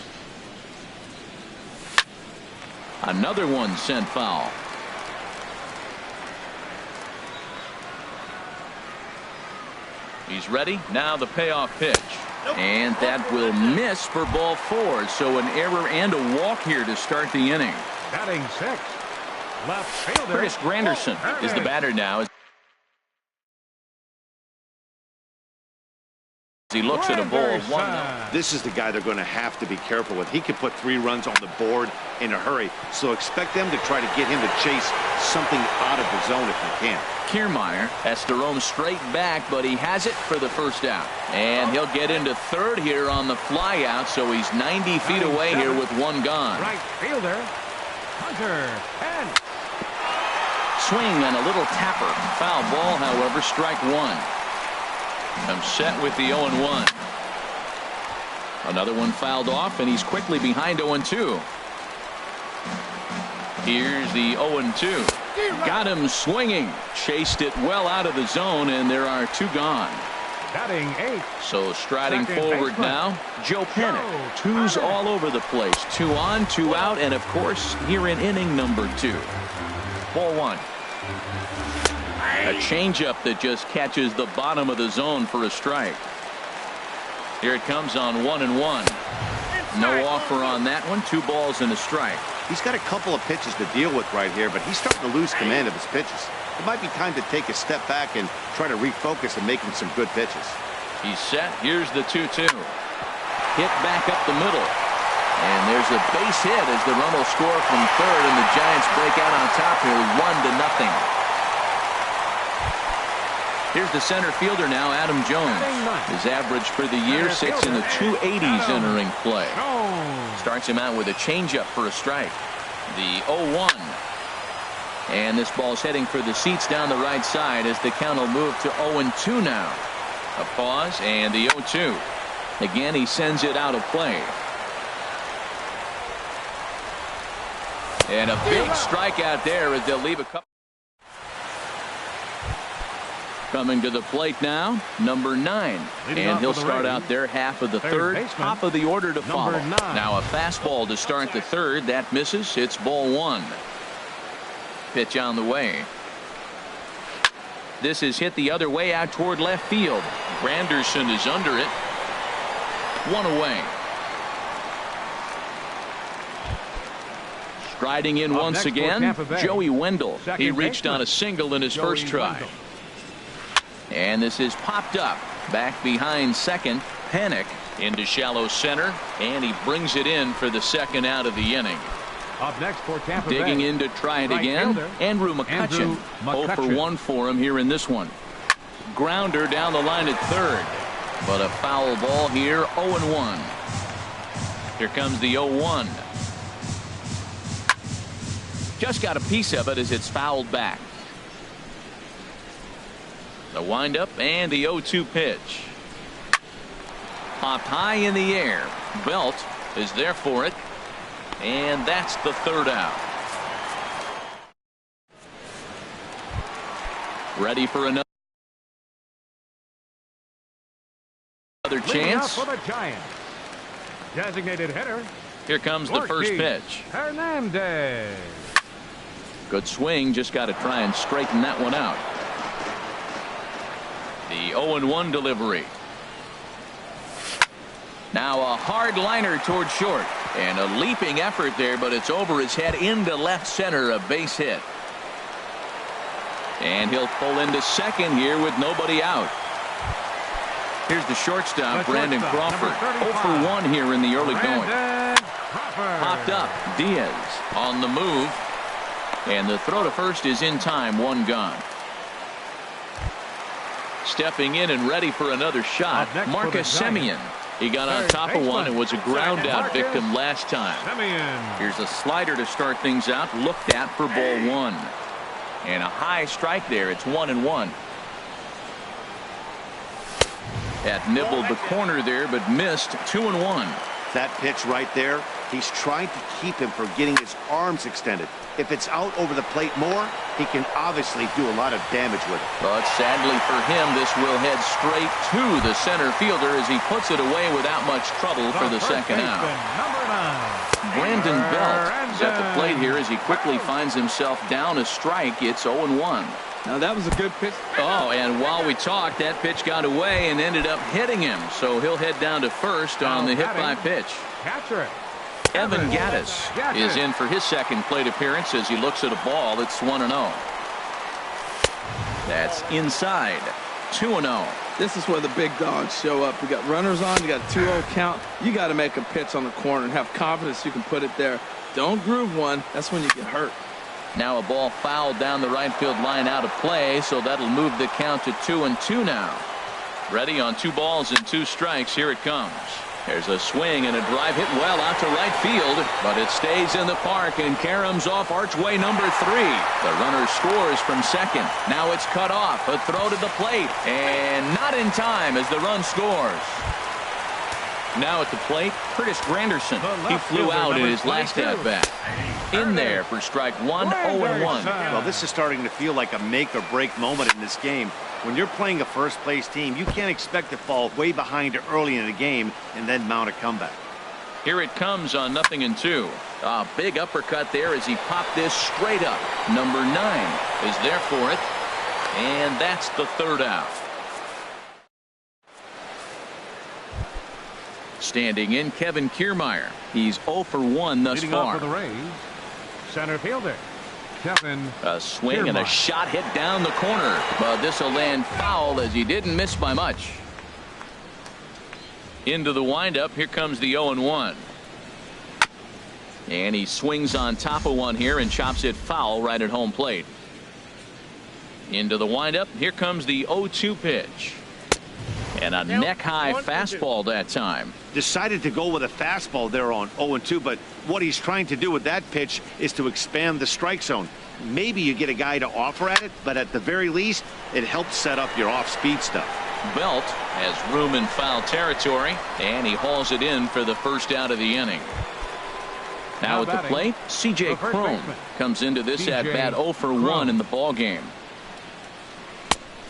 Another one sent foul. He's ready. Now the payoff pitch. And that will miss for ball four. So an error and a walk here to start the inning. Batting sixth. Left fielder Curtis Granderson is the batter now. He looks at a ball 1-0. This is the guy they're going to have to be careful with. He can put 3 runs on the board in a hurry, so expect them to try to get him to chase something out of the zone if he can. Kiermaier has to roam straight back, but he has it for the first out. And he'll get into third here on the fly out, so he's 90 feet away here with one gone. Right fielder Hunter, and swing and a little tapper. Foul ball, however, strike one. I'm set with the 0-1. Another one fouled off, and he's quickly behind 0-2. Here's the 0-2. Got him swinging. Chased it well out of the zone, and there are 2 gone. batting 8. So striding forward now, Joe Panic. 2's all over the place. 2 on, 2 out, and of course here in inning number 2. Ball 1. A changeup that just catches the bottom of the zone for a strike. Here it comes on 1-1. No offer on that one. 2 balls and a strike. He's got a couple of pitches to deal with right here, but he's starting to lose command of his pitches. It might be time to take a step back and try to refocus and make him some good pitches. He's set. Here's the 2-2. Hit back up the middle. And there's a base hit as the run will score from third, and the Giants break out on top here 1-0. Here's the center fielder now, Adam Jones. His average for the year sits in the 280s entering play. Starts him out with a changeup for a strike. The 0-1. And this ball's heading for the seats down the right side as the count will move to 0-2 now. A pause and the 0-2. Again, he sends it out of play. And a big strikeout there as they'll leave a couple. Coming to the plate now, number 9. And he'll start out there half of the third, top of the order to follow. Now a fastball to start the third. That misses. It's ball 1. Pitch on the way. This is hit the other way out toward left field. Granderson is under it. One away. Striding in once again, Joey Wendell. He reached on a single in his first try. And this is popped up. Back behind second. Panic into shallow center. And he brings it in for the second out of the inning. Up next for Tampa Bay. Digging in to try it again. Andrew McCutchen. 0 for 1 for him here in this one. Grounder down the line at third. But a foul ball here. 0-1. Here comes the 0-1. Just got a piece of it as it's fouled back. The windup and the 0-2 pitch. Popped high in the air. Belt is there for it. And that's the third out. Ready for another chance. For the Giants. Designated hitter. Here comes the first pitch. Hernandez. Good swing. Just got to try and straighten that one out. The 0-1 delivery. Now a hard liner toward short. And a leaping effort there, but it's over his head into left center. A base hit. And he'll pull into second here with nobody out. Here's the shortstop, Brandon Crawford. 0 for 1 here in the early going. Popped up. Diaz on the move. And the throw to first is in time. One gone. Stepping in and ready for another shot, Marcus Semien. He got on top of one and was a ground out victim last time. Here's a slider to start things out. Looked at for ball one. And a high strike there. It's 1-1. That nibbled the corner there, but missed. 2-1. That pitch right there, he's trying to keep him from getting his arms extended. If it's out over the plate more, he can obviously do a lot of damage with it. But sadly for him, this will head straight to the center fielder as he puts it away without much trouble for the second out. Brandon Belt is at the plate here as he quickly finds himself down a strike. It's 0-1. Now that was a good pitch. Oh, and while we talked, that pitch got away and ended up hitting him. So he'll head down to first on the hit by pitch. Catcher. Evan Gattis is in for his second plate appearance as he looks at a ball that's 1-0. That's inside. 2-0. This is where the big dogs show up. You got runners on. You got a 2-0 count. You got to make a pitch on the corner and have confidence you can put it there. Don't groove one. That's when you get hurt. Now a ball fouled down the right field line out of play, so that'll move the count to 2-2 now. Ready on 2 balls and 2 strikes. Here it comes. There's a swing and a drive hit well out to right field, but it stays in the park and caroms off archway number 3. The runner scores from second. Now it's cut off. A throw to the plate, and not in time as the run scores. Now at the plate, Curtis Granderson. He flew out in his last at-bat. In there for strike 1, 0-1. Well, this is starting to feel like a make-or-break moment in this game. When you're playing a first-place team, you can't expect to fall way behind early in the game and then mount a comeback. Here it comes on 0-2. A big uppercut there as he popped this straight up. Number 9 is there for it. And that's the third out. Standing in, Kevin Kiermaier. He's 0 for 1 thus far. For the Rays, center fielder Kevin. A swing and a shot hit down the corner, but this will land foul as he didn't miss by much. Into the windup. Here comes the 0-1. And he swings on top of one here and chops it foul right at home plate. Into the windup. Here comes the 0-2 pitch. And a neck-high fastball that time. Decided to go with a fastball there on 0-2, but what he's trying to do with that pitch is to expand the strike zone. Maybe you get a guy to offer at it, but at the very least, it helps set up your off-speed stuff. Belt has room in foul territory, and he hauls it in for the first out of the inning. Now at the plate, C.J. Cron comes into this at-bat 0 for 1 in the ballgame.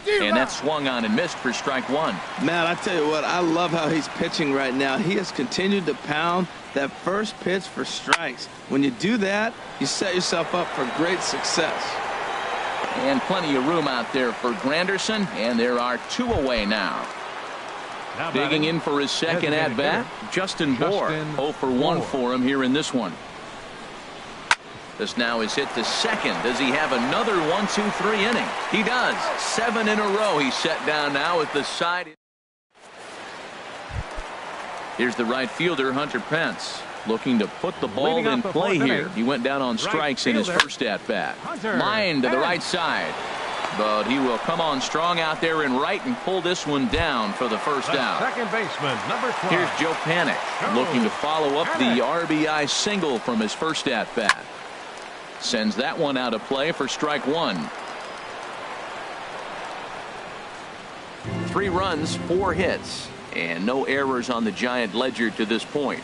And that swung on and missed for strike 1. Matt, I tell you what, I love how he's pitching right now. He has continued to pound that first pitch for strikes. When you do that, you set yourself up for great success. And plenty of room out there for Granderson, and there are 2 away now. Digging in for his second at-bat, Justin Bohr. 0 for 1 for him here in this one. This now is hit to second. Does he have another 1-2-3 inning? He does. 7 in a row. He's set down now at the side. Here's the right fielder, Hunter Pence, looking to put the ball in play here. He went down on strikes in his first at-bat. Line to the right side. But he will come on strong out there in right and pull this one down for the first out. Second baseman, number 12. Here's Joe Panik looking to follow up the RBI single from his first at-bat. Sends that one out of play for strike 1. 3 runs, 4 hits, and no errors on the Giant ledger to this point.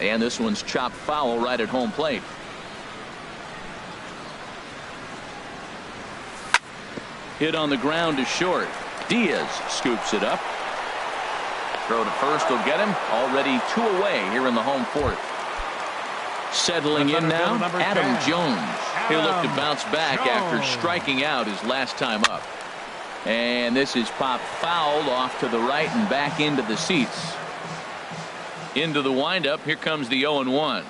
And this one's chopped foul right at home plate. Hit on the ground to short. Diaz scoops it up. Throw to first will get him. Already 2 away here in the home 4th. Settling in now, Adam Jones. He'll look to bounce back after striking out his last time up. And this is popped foul off to the right and back into the seats. Into the windup. Here comes the 0-1.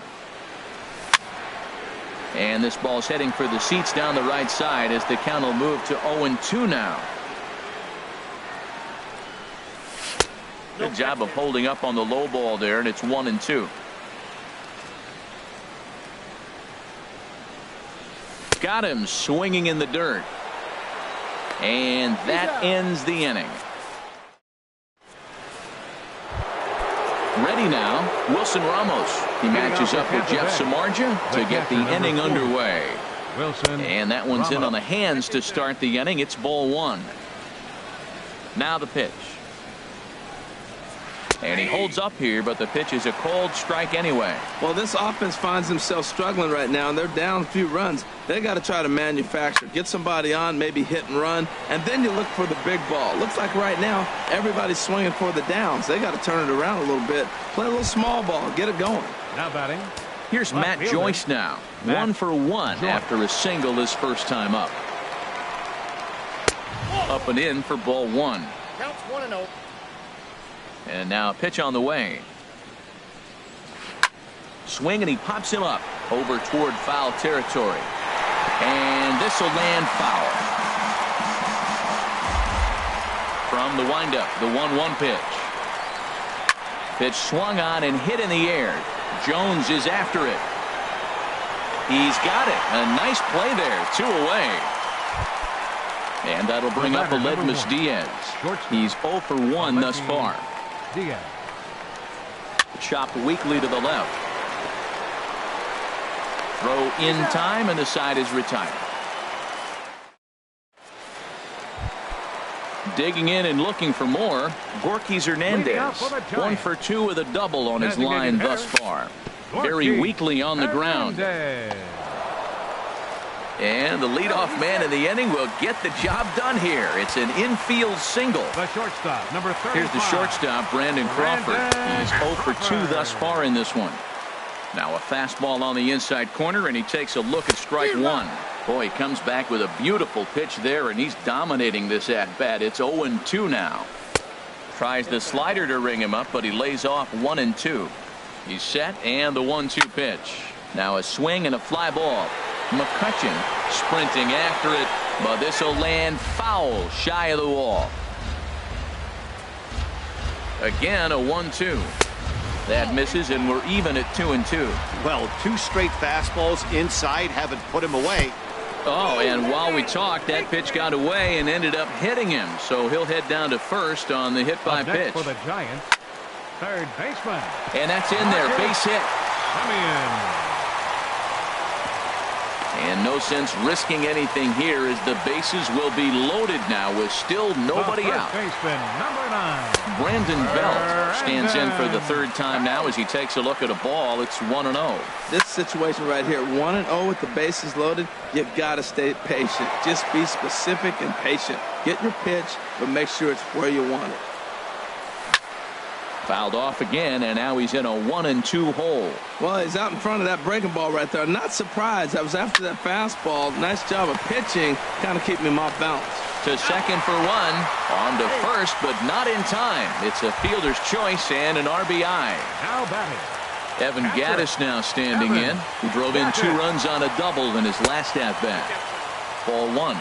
And this ball's heading for the seats down the right side as the count will move to 0-2 now. Good job of holding up on the low ball there, and it's 1-2. Got him swinging in the dirt. And that ends the inning. Ready now, Wilson Ramos. He matches up with Jeff Samardzija to get the inning underway. And that one's in on the hands to start the inning. It's ball 1. Now the pitch. And he holds up here, but the pitch is a cold strike anyway. Well, this offense finds themselves struggling right now, and they're down a few runs. They got to try to manufacture, get somebody on, maybe hit and run, and then you look for the big ball. Looks like right now everybody's swinging for the downs. They got to turn it around a little bit, play a little small ball, get it going. Now batting. Here's Matt Joyce now. 1 for 1 after a single his first time up. Up and in for ball 1. Counts 1-0. And now a pitch on the way. Swing, and he pops him up over toward foul territory. And this will land foul. From the windup, the 1-1 pitch. Pitch swung on and hit in the air. Jones is after it. He's got it. A nice play there. 2 away. And that'll bring up Aledmus Diaz. He's 0 for 1 thus far. Diaz. Chopped weakly to the left. Throw in time, and the side is retired. Digging in and looking for more, Gorky Hernandez. 1 for 2 with a double on his line thus far. Very weakly on the ground. And the leadoff man in the inning will get the job done here. It's an infield single. The shortstop, number 35. Here's the shortstop, Brandon Crawford. He's 0 for 2 thus far in this one. Now a fastball on the inside corner, and he takes a look at strike 1. Boy, he comes back with a beautiful pitch there, and he's dominating this at-bat. It's 0-2 now. Tries the slider to ring him up, but he lays off 1-2. He's set, and the 1-2 pitch. Now a swing and a fly ball. McCutchen sprinting after it, but this will land foul shy of the wall. Again, a 1-2. That misses, and we're even at 2-2. Well, 2 straight fastballs inside haven't put him away. Oh, and while we talked, that pitch got away and ended up hitting him, so he'll head down to first on the hit by pitch. For the Giants, third baseman. And that's in there, base hit. Coming in. And no sense risking anything here, as the bases will be loaded now with still nobody out. Baseman, number 9. Brandon Belt stands in for the 3rd time now as he takes a look at a ball. It's 1-0. This situation right here, 1-0 with the bases loaded, you got to stay patient. Just be specific and patient. Get your pitch, but make sure it's where you want it. Fouled off again, and now he's in a 1-2 hole. Well, he's out in front of that breaking ball right there. Not surprised. I was after that fastball. Nice job of pitching, kind of keeping him off balance. To second for one. On to first, but not in time. It's a fielder's choice and an RBI. Now batting. Evan Gaddis now standing in. He drove in 2 runs on a double in his last at-bat. Ball 1.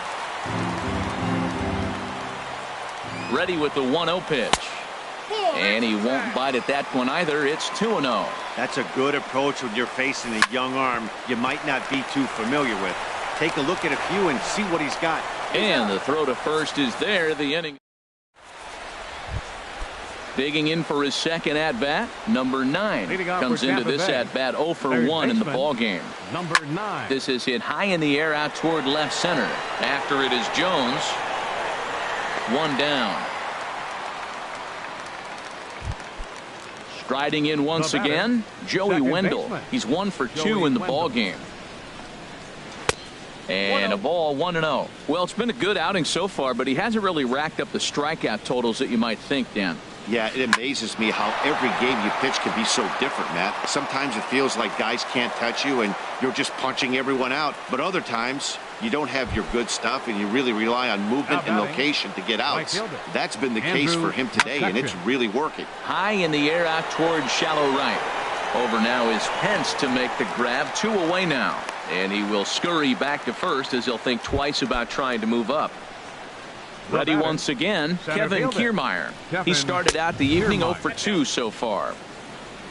Ready with the 1-0 pitch. And he won't bite at that one either. It's 2-0. That's a good approach when you're facing a young arm you might not be too familiar with. Take a look at a few and see what he's got. And the throw to first is there. The inning. Digging in for his second at-bat, number 9 comes into this at-bat 0 for 1 in the ball game. Number 9. This is hit high in the air out toward left center. After it is Jones. 1 down. Striding in once again, Joey Wendell. He's 1 for 2 in the ball game. And a ball 1-0. Well, it's been a good outing so far, but he hasn't really racked up the strikeout totals that you might think, Dan. Yeah, it amazes me how every game you pitch can be so different, Matt. Sometimes it feels like guys can't touch you and you're just punching everyone out. But other times you don't have your good stuff and you really rely on movement and location to get outs. That's been the case for him today, and it's really working. High in the air out toward shallow right. Over now is Pence to make the grab. 2 away now. And he will scurry back to first as he'll think twice about trying to move up. Ready once again, Kevin Kiermaier. He started out the evening 0 for 2 so far.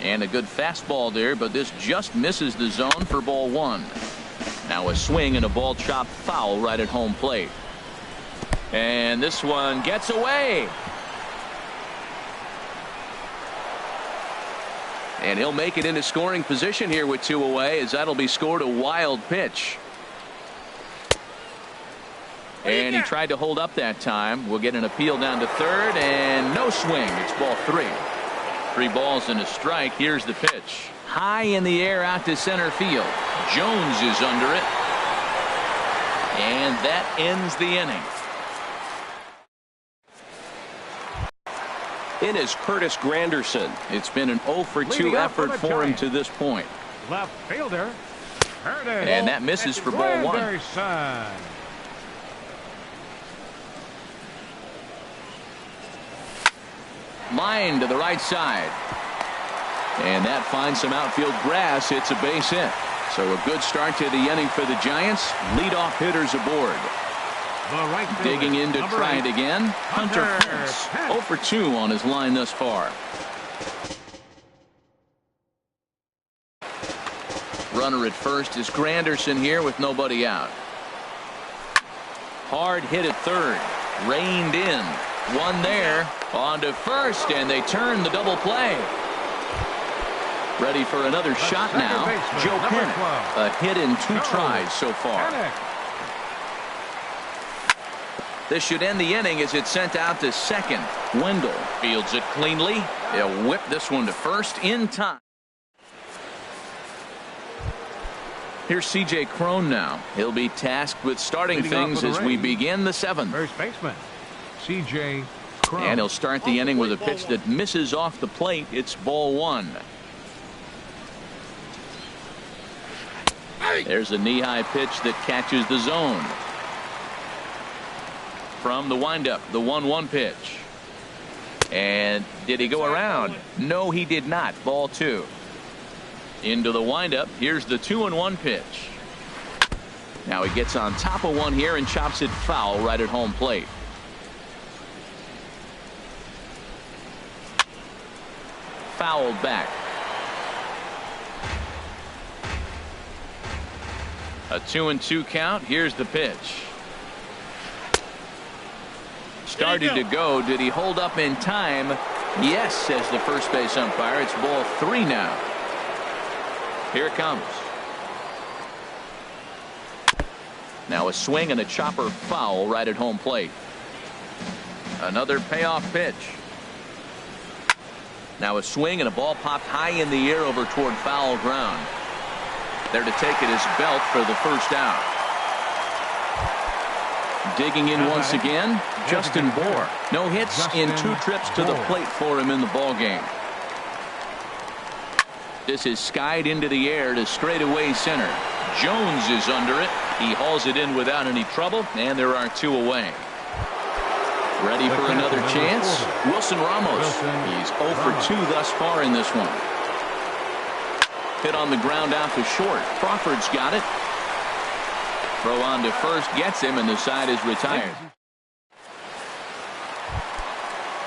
And a good fastball there, but this just misses the zone for ball 1. Now a swing and a ball chopped foul right at home plate. And this one gets away. And he'll make it into scoring position here with 2 away, as that'll be scored a wild pitch. And he tried to hold up that time. We'll get an appeal down to third, and no swing. It's ball 3. 3 balls and a strike. Here's the pitch. High in the air out to center field. Jones is under it. And that ends the inning. In is Curtis Granderson. It's been an 0 for 2 effort for him to this point. Left fielder. And that misses for ball 1. Line to the right side. And that finds some outfield grass. It's a base hit. So a good start to the inning for the Giants. Leadoff hitters aboard. Digging in to try it again. Hunter Pence. 0 for 2 on his line thus far. Runner at first is Granderson here with nobody out. Hard hit at third. Reined in. One there. On to first, and they turn the double play. Ready for another shot now. Joe Pennant. A hit in 2 tries so far. This should end the inning as it's sent out to second. Wendell fields it cleanly. He'll whip this one to first in time. Here's C.J. Cron now. He'll be tasked with starting things as we begin the 7th. First baseman C.J. Cron. And he'll start the inning with a pitch that misses off the plate. It's ball 1. There's a knee-high pitch that catches the zone. From the windup, the 1-1 pitch. And did he go around? No, he did not. Ball 2. Into the windup. Here's the 2-1 pitch. Now he gets on top of one here and chops it foul right at home plate. Fouled back. A 2-2 count. Here's the pitch. Started to go. Did he hold up in time? Yes, says the first base umpire. It's ball 3 now. Here it comes. Now a swing and a chopper foul right at home plate. Another payoff pitch. Now a swing and a ball popped high in the air over toward foul ground. There to take it is Belt for the first out. Digging in once again, Justin Bour. No hits in 2 trips to the plate for him in the ball game. This is skied into the air to straightaway center. Jones is under it. He hauls it in without any trouble, and there are 2 away. Ready for another chance. Wilson Ramos. He's 0 for 2 thus far in this one. Hit on the ground out to short. Crawford's got it. Throw on to first gets him, and the side is retired.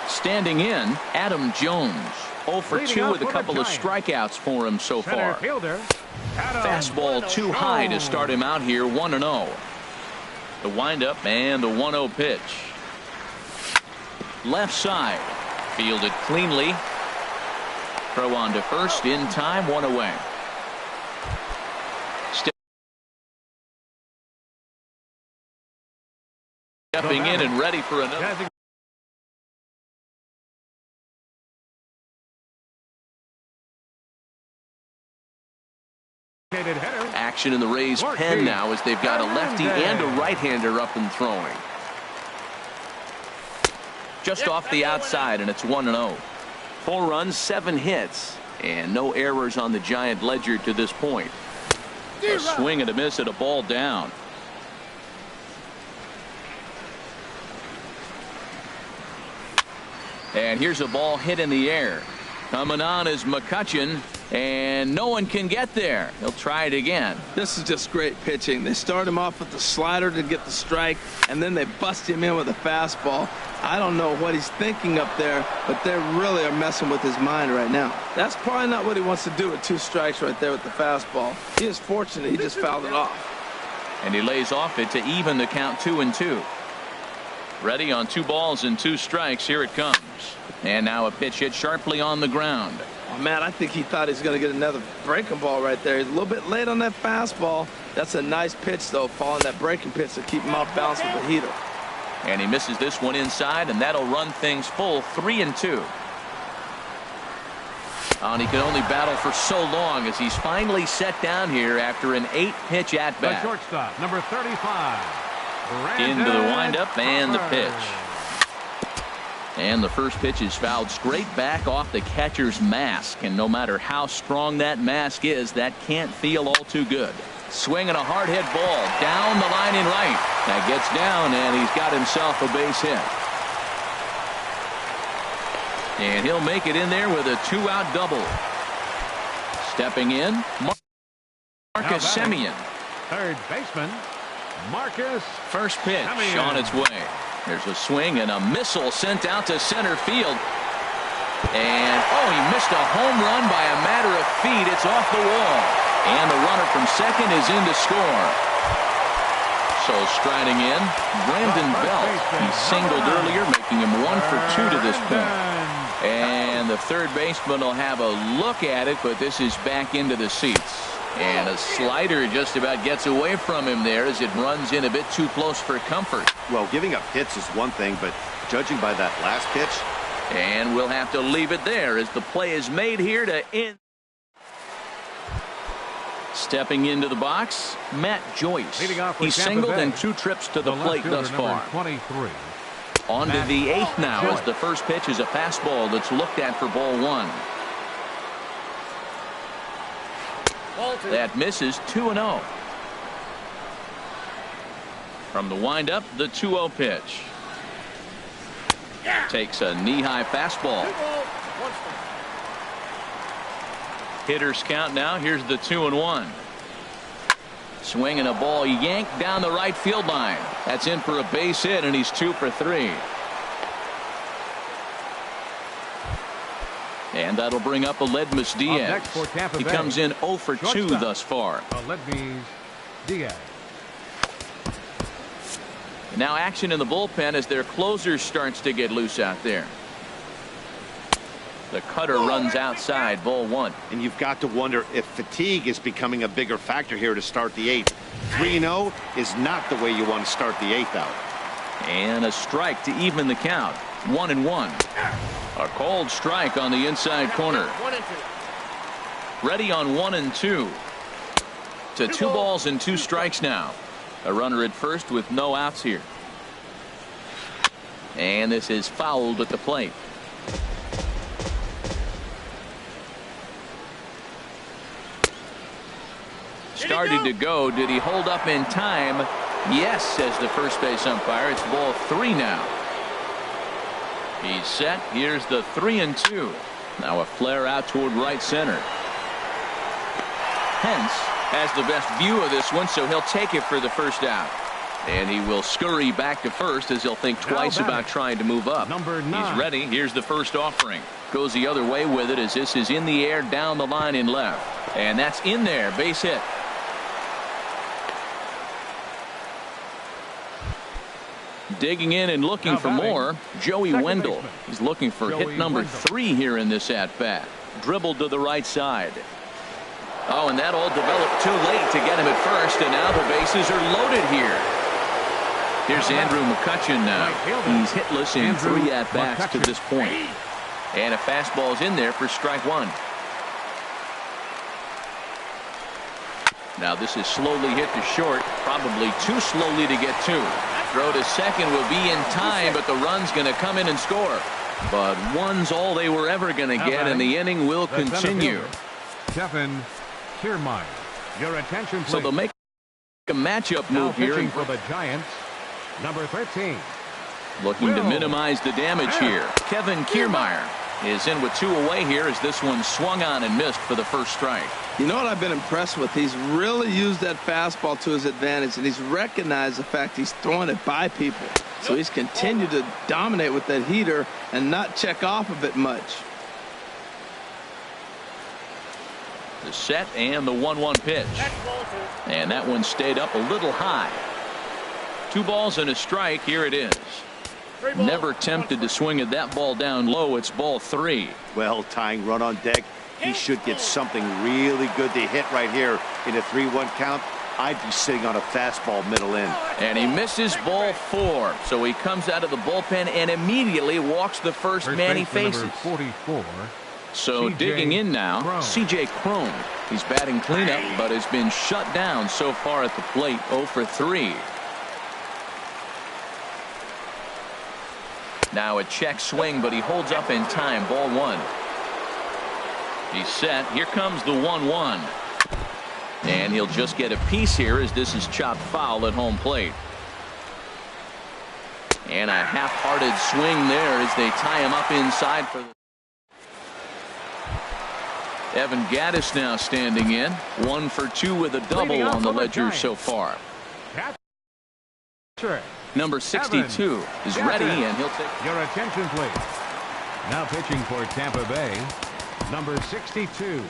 Standing in, Adam Jones. 0 for 2 with a couple of strikeouts for him so far. Fastball too high to start him out here, 1-0. The windup and the 1-0 pitch. Left side. Fielded cleanly. Throw on to first in time, 1 away. Stepping in and ready for another. Action in the Rays' pen now as they've got a lefty and a right-hander up and throwing. Just off the outside, and it's 1-0. 4 runs, 7 hits, and no errors on the Giant ledger to this point. A swing and a miss at a ball down. And here's a ball hit in the air. Coming on is McCutchen, and no one can get there. He'll try it again. This is just great pitching. They start him off with the slider to get the strike, and then they bust him in with a fastball. I don't know what he's thinking up there, but they really are messing with his mind right now. That's probably not what he wants to do with 2 strikes right there with the fastball. He is fortunate he just fouled it off. And he lays off it to even the count 2-2. Ready on 2 balls and 2 strikes. Here it comes. And now a pitch hit sharply on the ground. Oh, man, I think he thought he was going to get another breaking ball right there. He's a little bit late on that fastball. That's a nice pitch, though, following that breaking pitch to keep him off balance with the heater. And he misses this one inside, and that'll run things full, 3-2. And he can only battle for so long as he's finally set down here after an 8-pitch at-bat. The shortstop, number 35. Into the windup and the pitch. And the first pitch is fouled straight back off the catcher's mask. And no matter how strong that mask is, that can't feel all too good. Swinging a hard hit ball down the line in right. That gets down, and he's got himself a base hit. And he'll make it in there with a 2-out double. Stepping in, Marcus Semien. Third baseman, Marcus. First pitch Semien. On its way. There's a swing and a missile sent out to center field. And, he missed a home run by a matter of feet. It's off the wall. And the runner from second is in to score. So striding in, Brandon Belt. He singled earlier, making him 1 for 2 to this point. And the third baseman will have a look at it, but this is back into the seats. And a slider just about gets away from him there as it runs in a bit too close for comfort. Well, giving up hits is one thing, but judging by that last pitch. And we'll have to leave it there as the play is made here to end. Stepping into the box, Matt Joyce. He's singled in 2 trips to the plate thus far. 23. On to the 8th now as the first pitch is a fastball that's looked at for ball 1. That misses, 2-0. From the windup, the 2-0 pitch. Takes a knee-high fastball. Hitters count now. Here's the 2-1. Swinging a ball yanked down the right field line. That's in for a base hit, and he's 2 for 3. And that'll bring up Aledmus Diaz. He comes in 0 for 2 thus far. Aledmus Diaz. Now action in the bullpen as their closer starts to get loose out there. The cutter runs outside, ball 1. And you've got to wonder if fatigue is becoming a bigger factor here to start the 8th. 3-0 is not the way you want to start the 8th out. And a strike to even the count. 1-1. A called strike on the inside corner. 1-2. Ready on 1-2. To 2 balls and 2 strikes now. A runner at first with no outs here. And this is fouled at the plate. started to go. Did he hold up in time? Yes, says the first base umpire. It's ball 3 now. He's set. Here's the 3-2. Now a flare out toward right center. Hence has the best view of this one, so he'll take it for the first out. And he will scurry back to first as he'll think twice about trying to move up. He's ready. Here's the first offering. Goes the other way with it as this is in the air down the line in left. And that's in there. Base hit. Digging in and looking for more, Joey Wendell. He's looking for hit number 3 here in this at-bat. Dribbled to the right side. Oh, and that all developed too late to get him at first, and now the bases are loaded here. Here's Andrew McCutchen now. He's hitless in 3 at-bats to this point. And a fastball's in there for strike 1. Now this is slowly hit to short, probably too slowly to get to. Throw to second will be in time, but the run's going to come in and score. But one's all they were ever going to get, and the inning will continue. Kevin Kiermaier, your attention, please. So they'll make a matchup move here. For the Giants, number 13. Looking to minimize the damage here. Kevin Kiermaier is in with 2 away here as this one swung on and missed for the first strike. You know what I've been impressed with? He's really used that fastball to his advantage, and he's recognized the fact he's throwing it by people. So he's continued to dominate with that heater and not check off of it much. The set and the 1-1 pitch. And that one stayed up a little high. 2 balls and a strike. Here it is. Never tempted to swing at that ball down low. It's ball 3. Well, tying run on deck. He should get something really good to hit right here in a 3-1 count. I'd be sitting on a fastball middle in. And he misses ball 4. So he comes out of the bullpen and immediately walks the first man he faces. 44. So digging in now, C.J. Cron. He's batting cleanup, but has been shut down so far at the plate. 0 for 3. Now a check swing, but he holds up in time. Ball 1. He's set. Here comes the 1-1. And he'll just get a piece here as this is chopped foul at home plate. And a half-hearted swing there as they tie him up inside for the... Evan Gattis now standing in. 1 for 2 with a double on the ledger so far. Number 62 is ready, and he'll take... Your attention, please. Now pitching for Tampa Bay, number 62.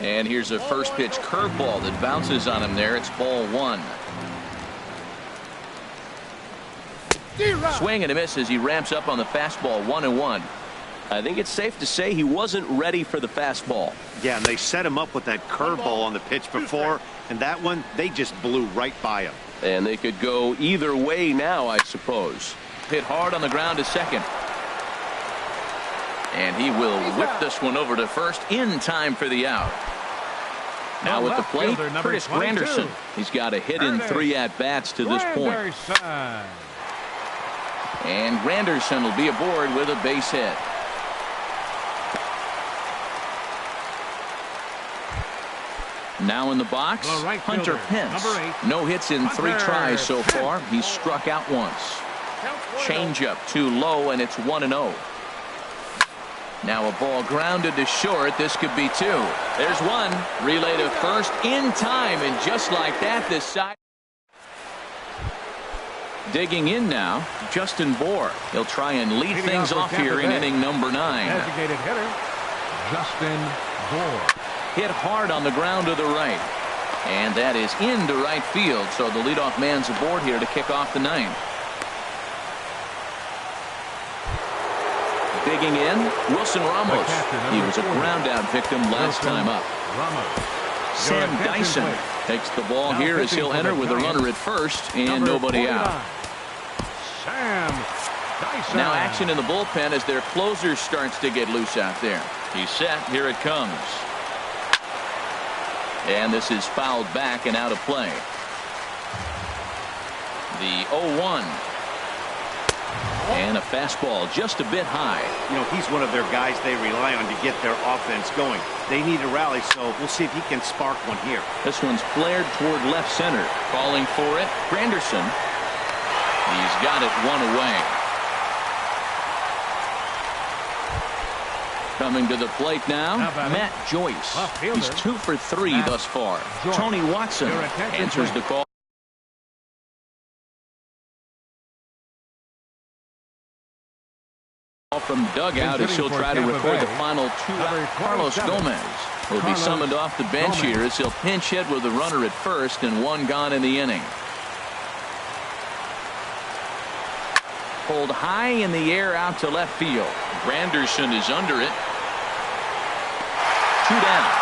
And here's a first pitch curveball that bounces on him there. It's ball 1. Swing and a miss as he ramps up on the fastball. 1-1. I think it's safe to say he wasn't ready for the fastball. Yeah, and they set him up with that curveball on the pitch before, and that one, they just blew right by him. And they could go either way now, I suppose. Hit hard on the ground to second. And he will whip this one over to first in time for the out. Now with the plate, Curtis Granderson. He's got a hit in 3 at-bats to this point. And Granderson will be aboard with a base hit. Now in the box, Hunter Pence. No hits in 3 tries so far. He's struck out once. Changeup too low, and it's 1-0. Now a ball grounded to short. This could be 2. There's 1. Relay to first in time, and just like that, this side. Digging in now, Justin Bohr. He'll try and lead things off here in inning number 9. Designated hitter, Justin Bohr. Hit hard on the ground to the right. And that is into right field, so the leadoff man's aboard here to kick off the 9th. Digging in, Wilson Ramos. He was a ground-out victim last time up. Sam Dyson takes the ball here as he'll enter with a runner at first and nobody out. Now action in the bullpen as their closer starts to get loose out there. He's set. Here it comes. And this is fouled back and out of play. The 0-1. And a fastball just a bit high. You know, he's one of their guys they rely on to get their offense going. They need a rally, so we'll see if he can spark one here. This one's flared toward left center. Calling for it, Granderson. He's got it one away. Coming to the plate now, Matt Joyce. He's 2 for 3 thus far. Tony Watson answers the call. From dugout as he'll try to record the final 2 out. Carlos Gomez will be summoned off the bench here as he'll pinch hit with a runner at first and 1 gone in the inning. Pulled high in the air out to left field. Granderson is under it. 2 down.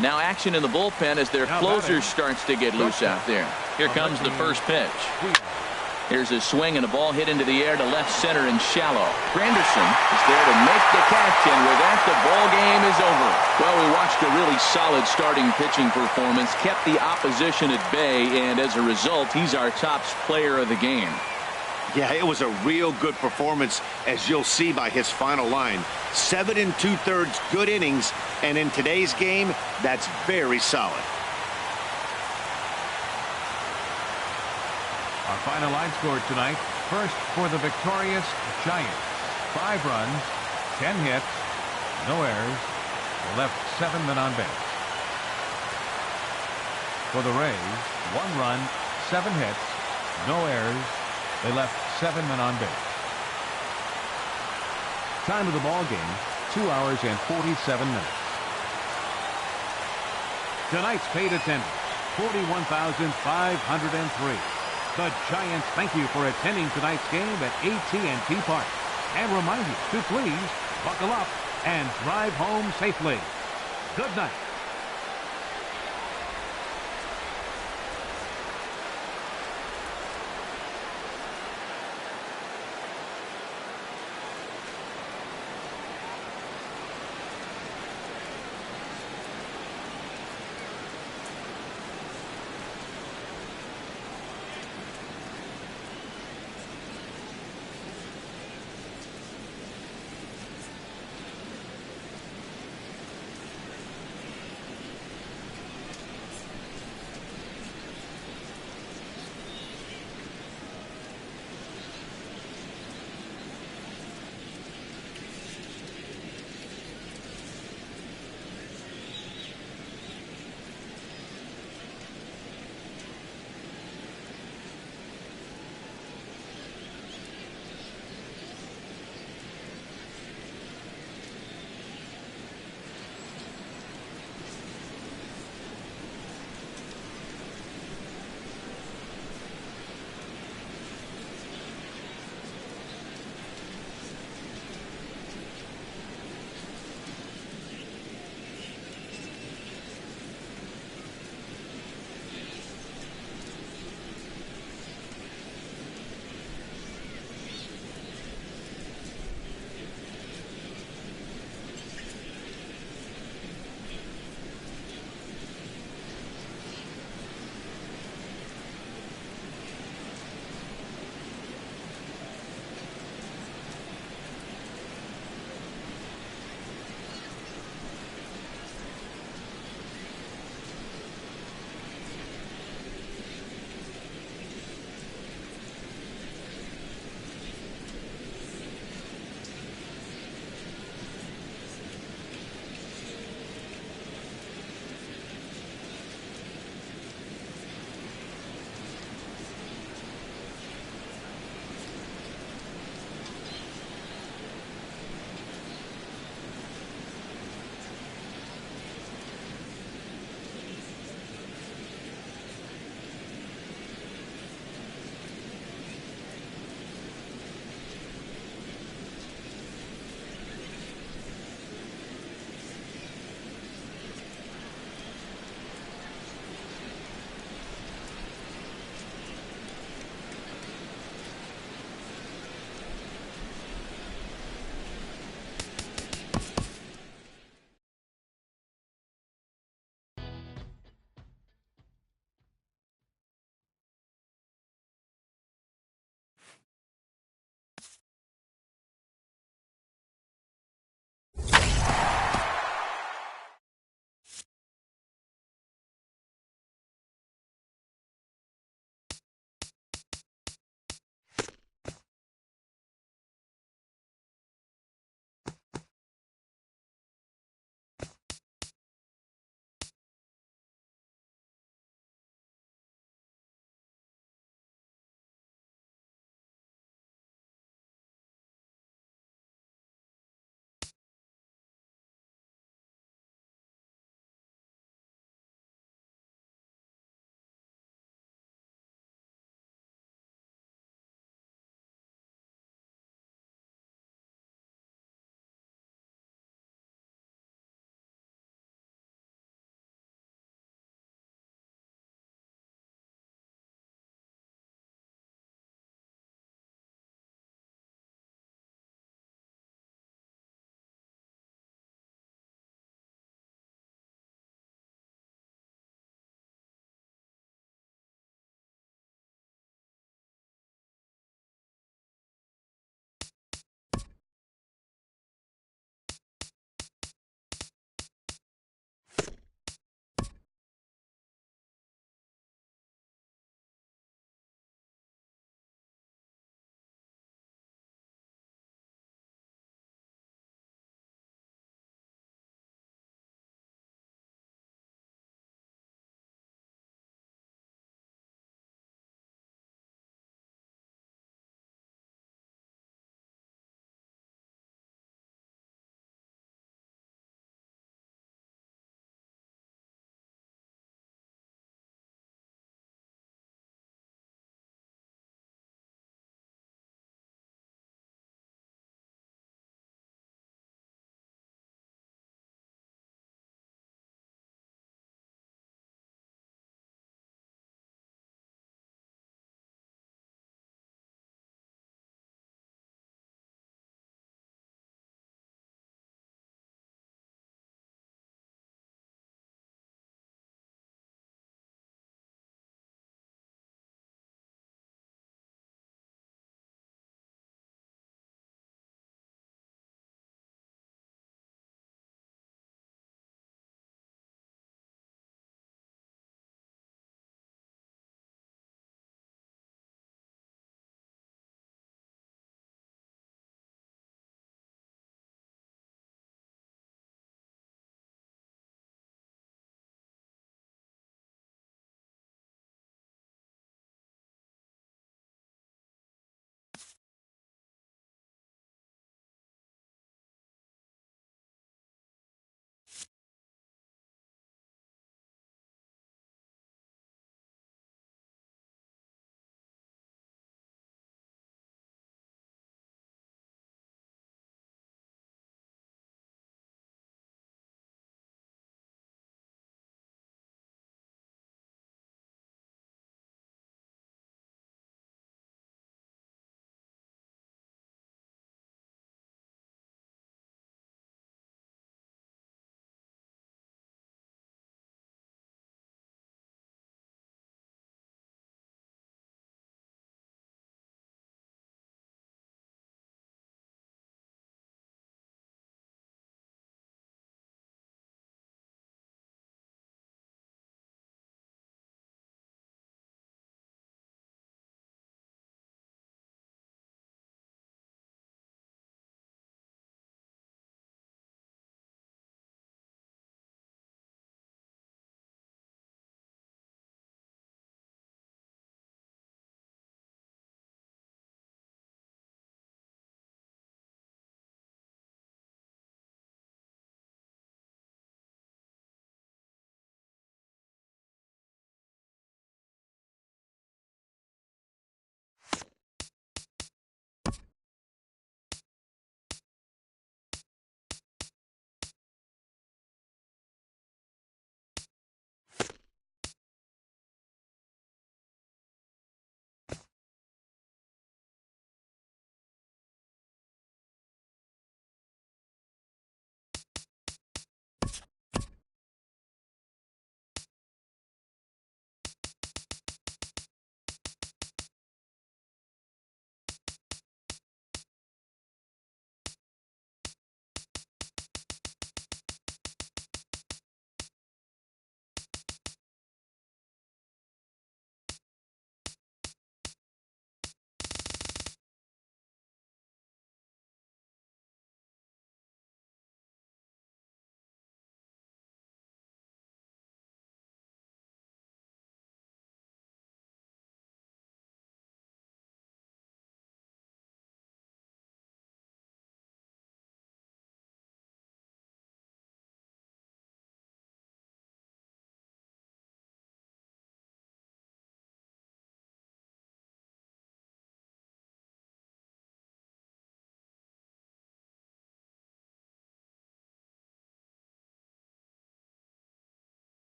Now action in the bullpen as their closer starts to get loose out there. Here comes the first pitch. Here's a swing and a ball hit into the air to left center and shallow. Granderson is there to make the catch, and with that, the ball game is over. Well, we watched a really solid starting pitching performance, kept the opposition at bay, and as a result, he's our top player of the game. Yeah, it was a real good performance, as you'll see by his final line. 7 2/3 good innings, and in today's game, that's very solid. Our final line score tonight. First for the victorious Giants. 5 runs, 10 hits, no errors. They left 7 men on base. For the Rays, 1 run, 7 hits, no errors. They left 7 men on base. Time of the ball game, 2 hours and 47 minutes. Tonight's paid attendance, 41,503. The Giants thank you for attending tonight's game at AT&T Park and remind you to please buckle up and drive home safely. Good night.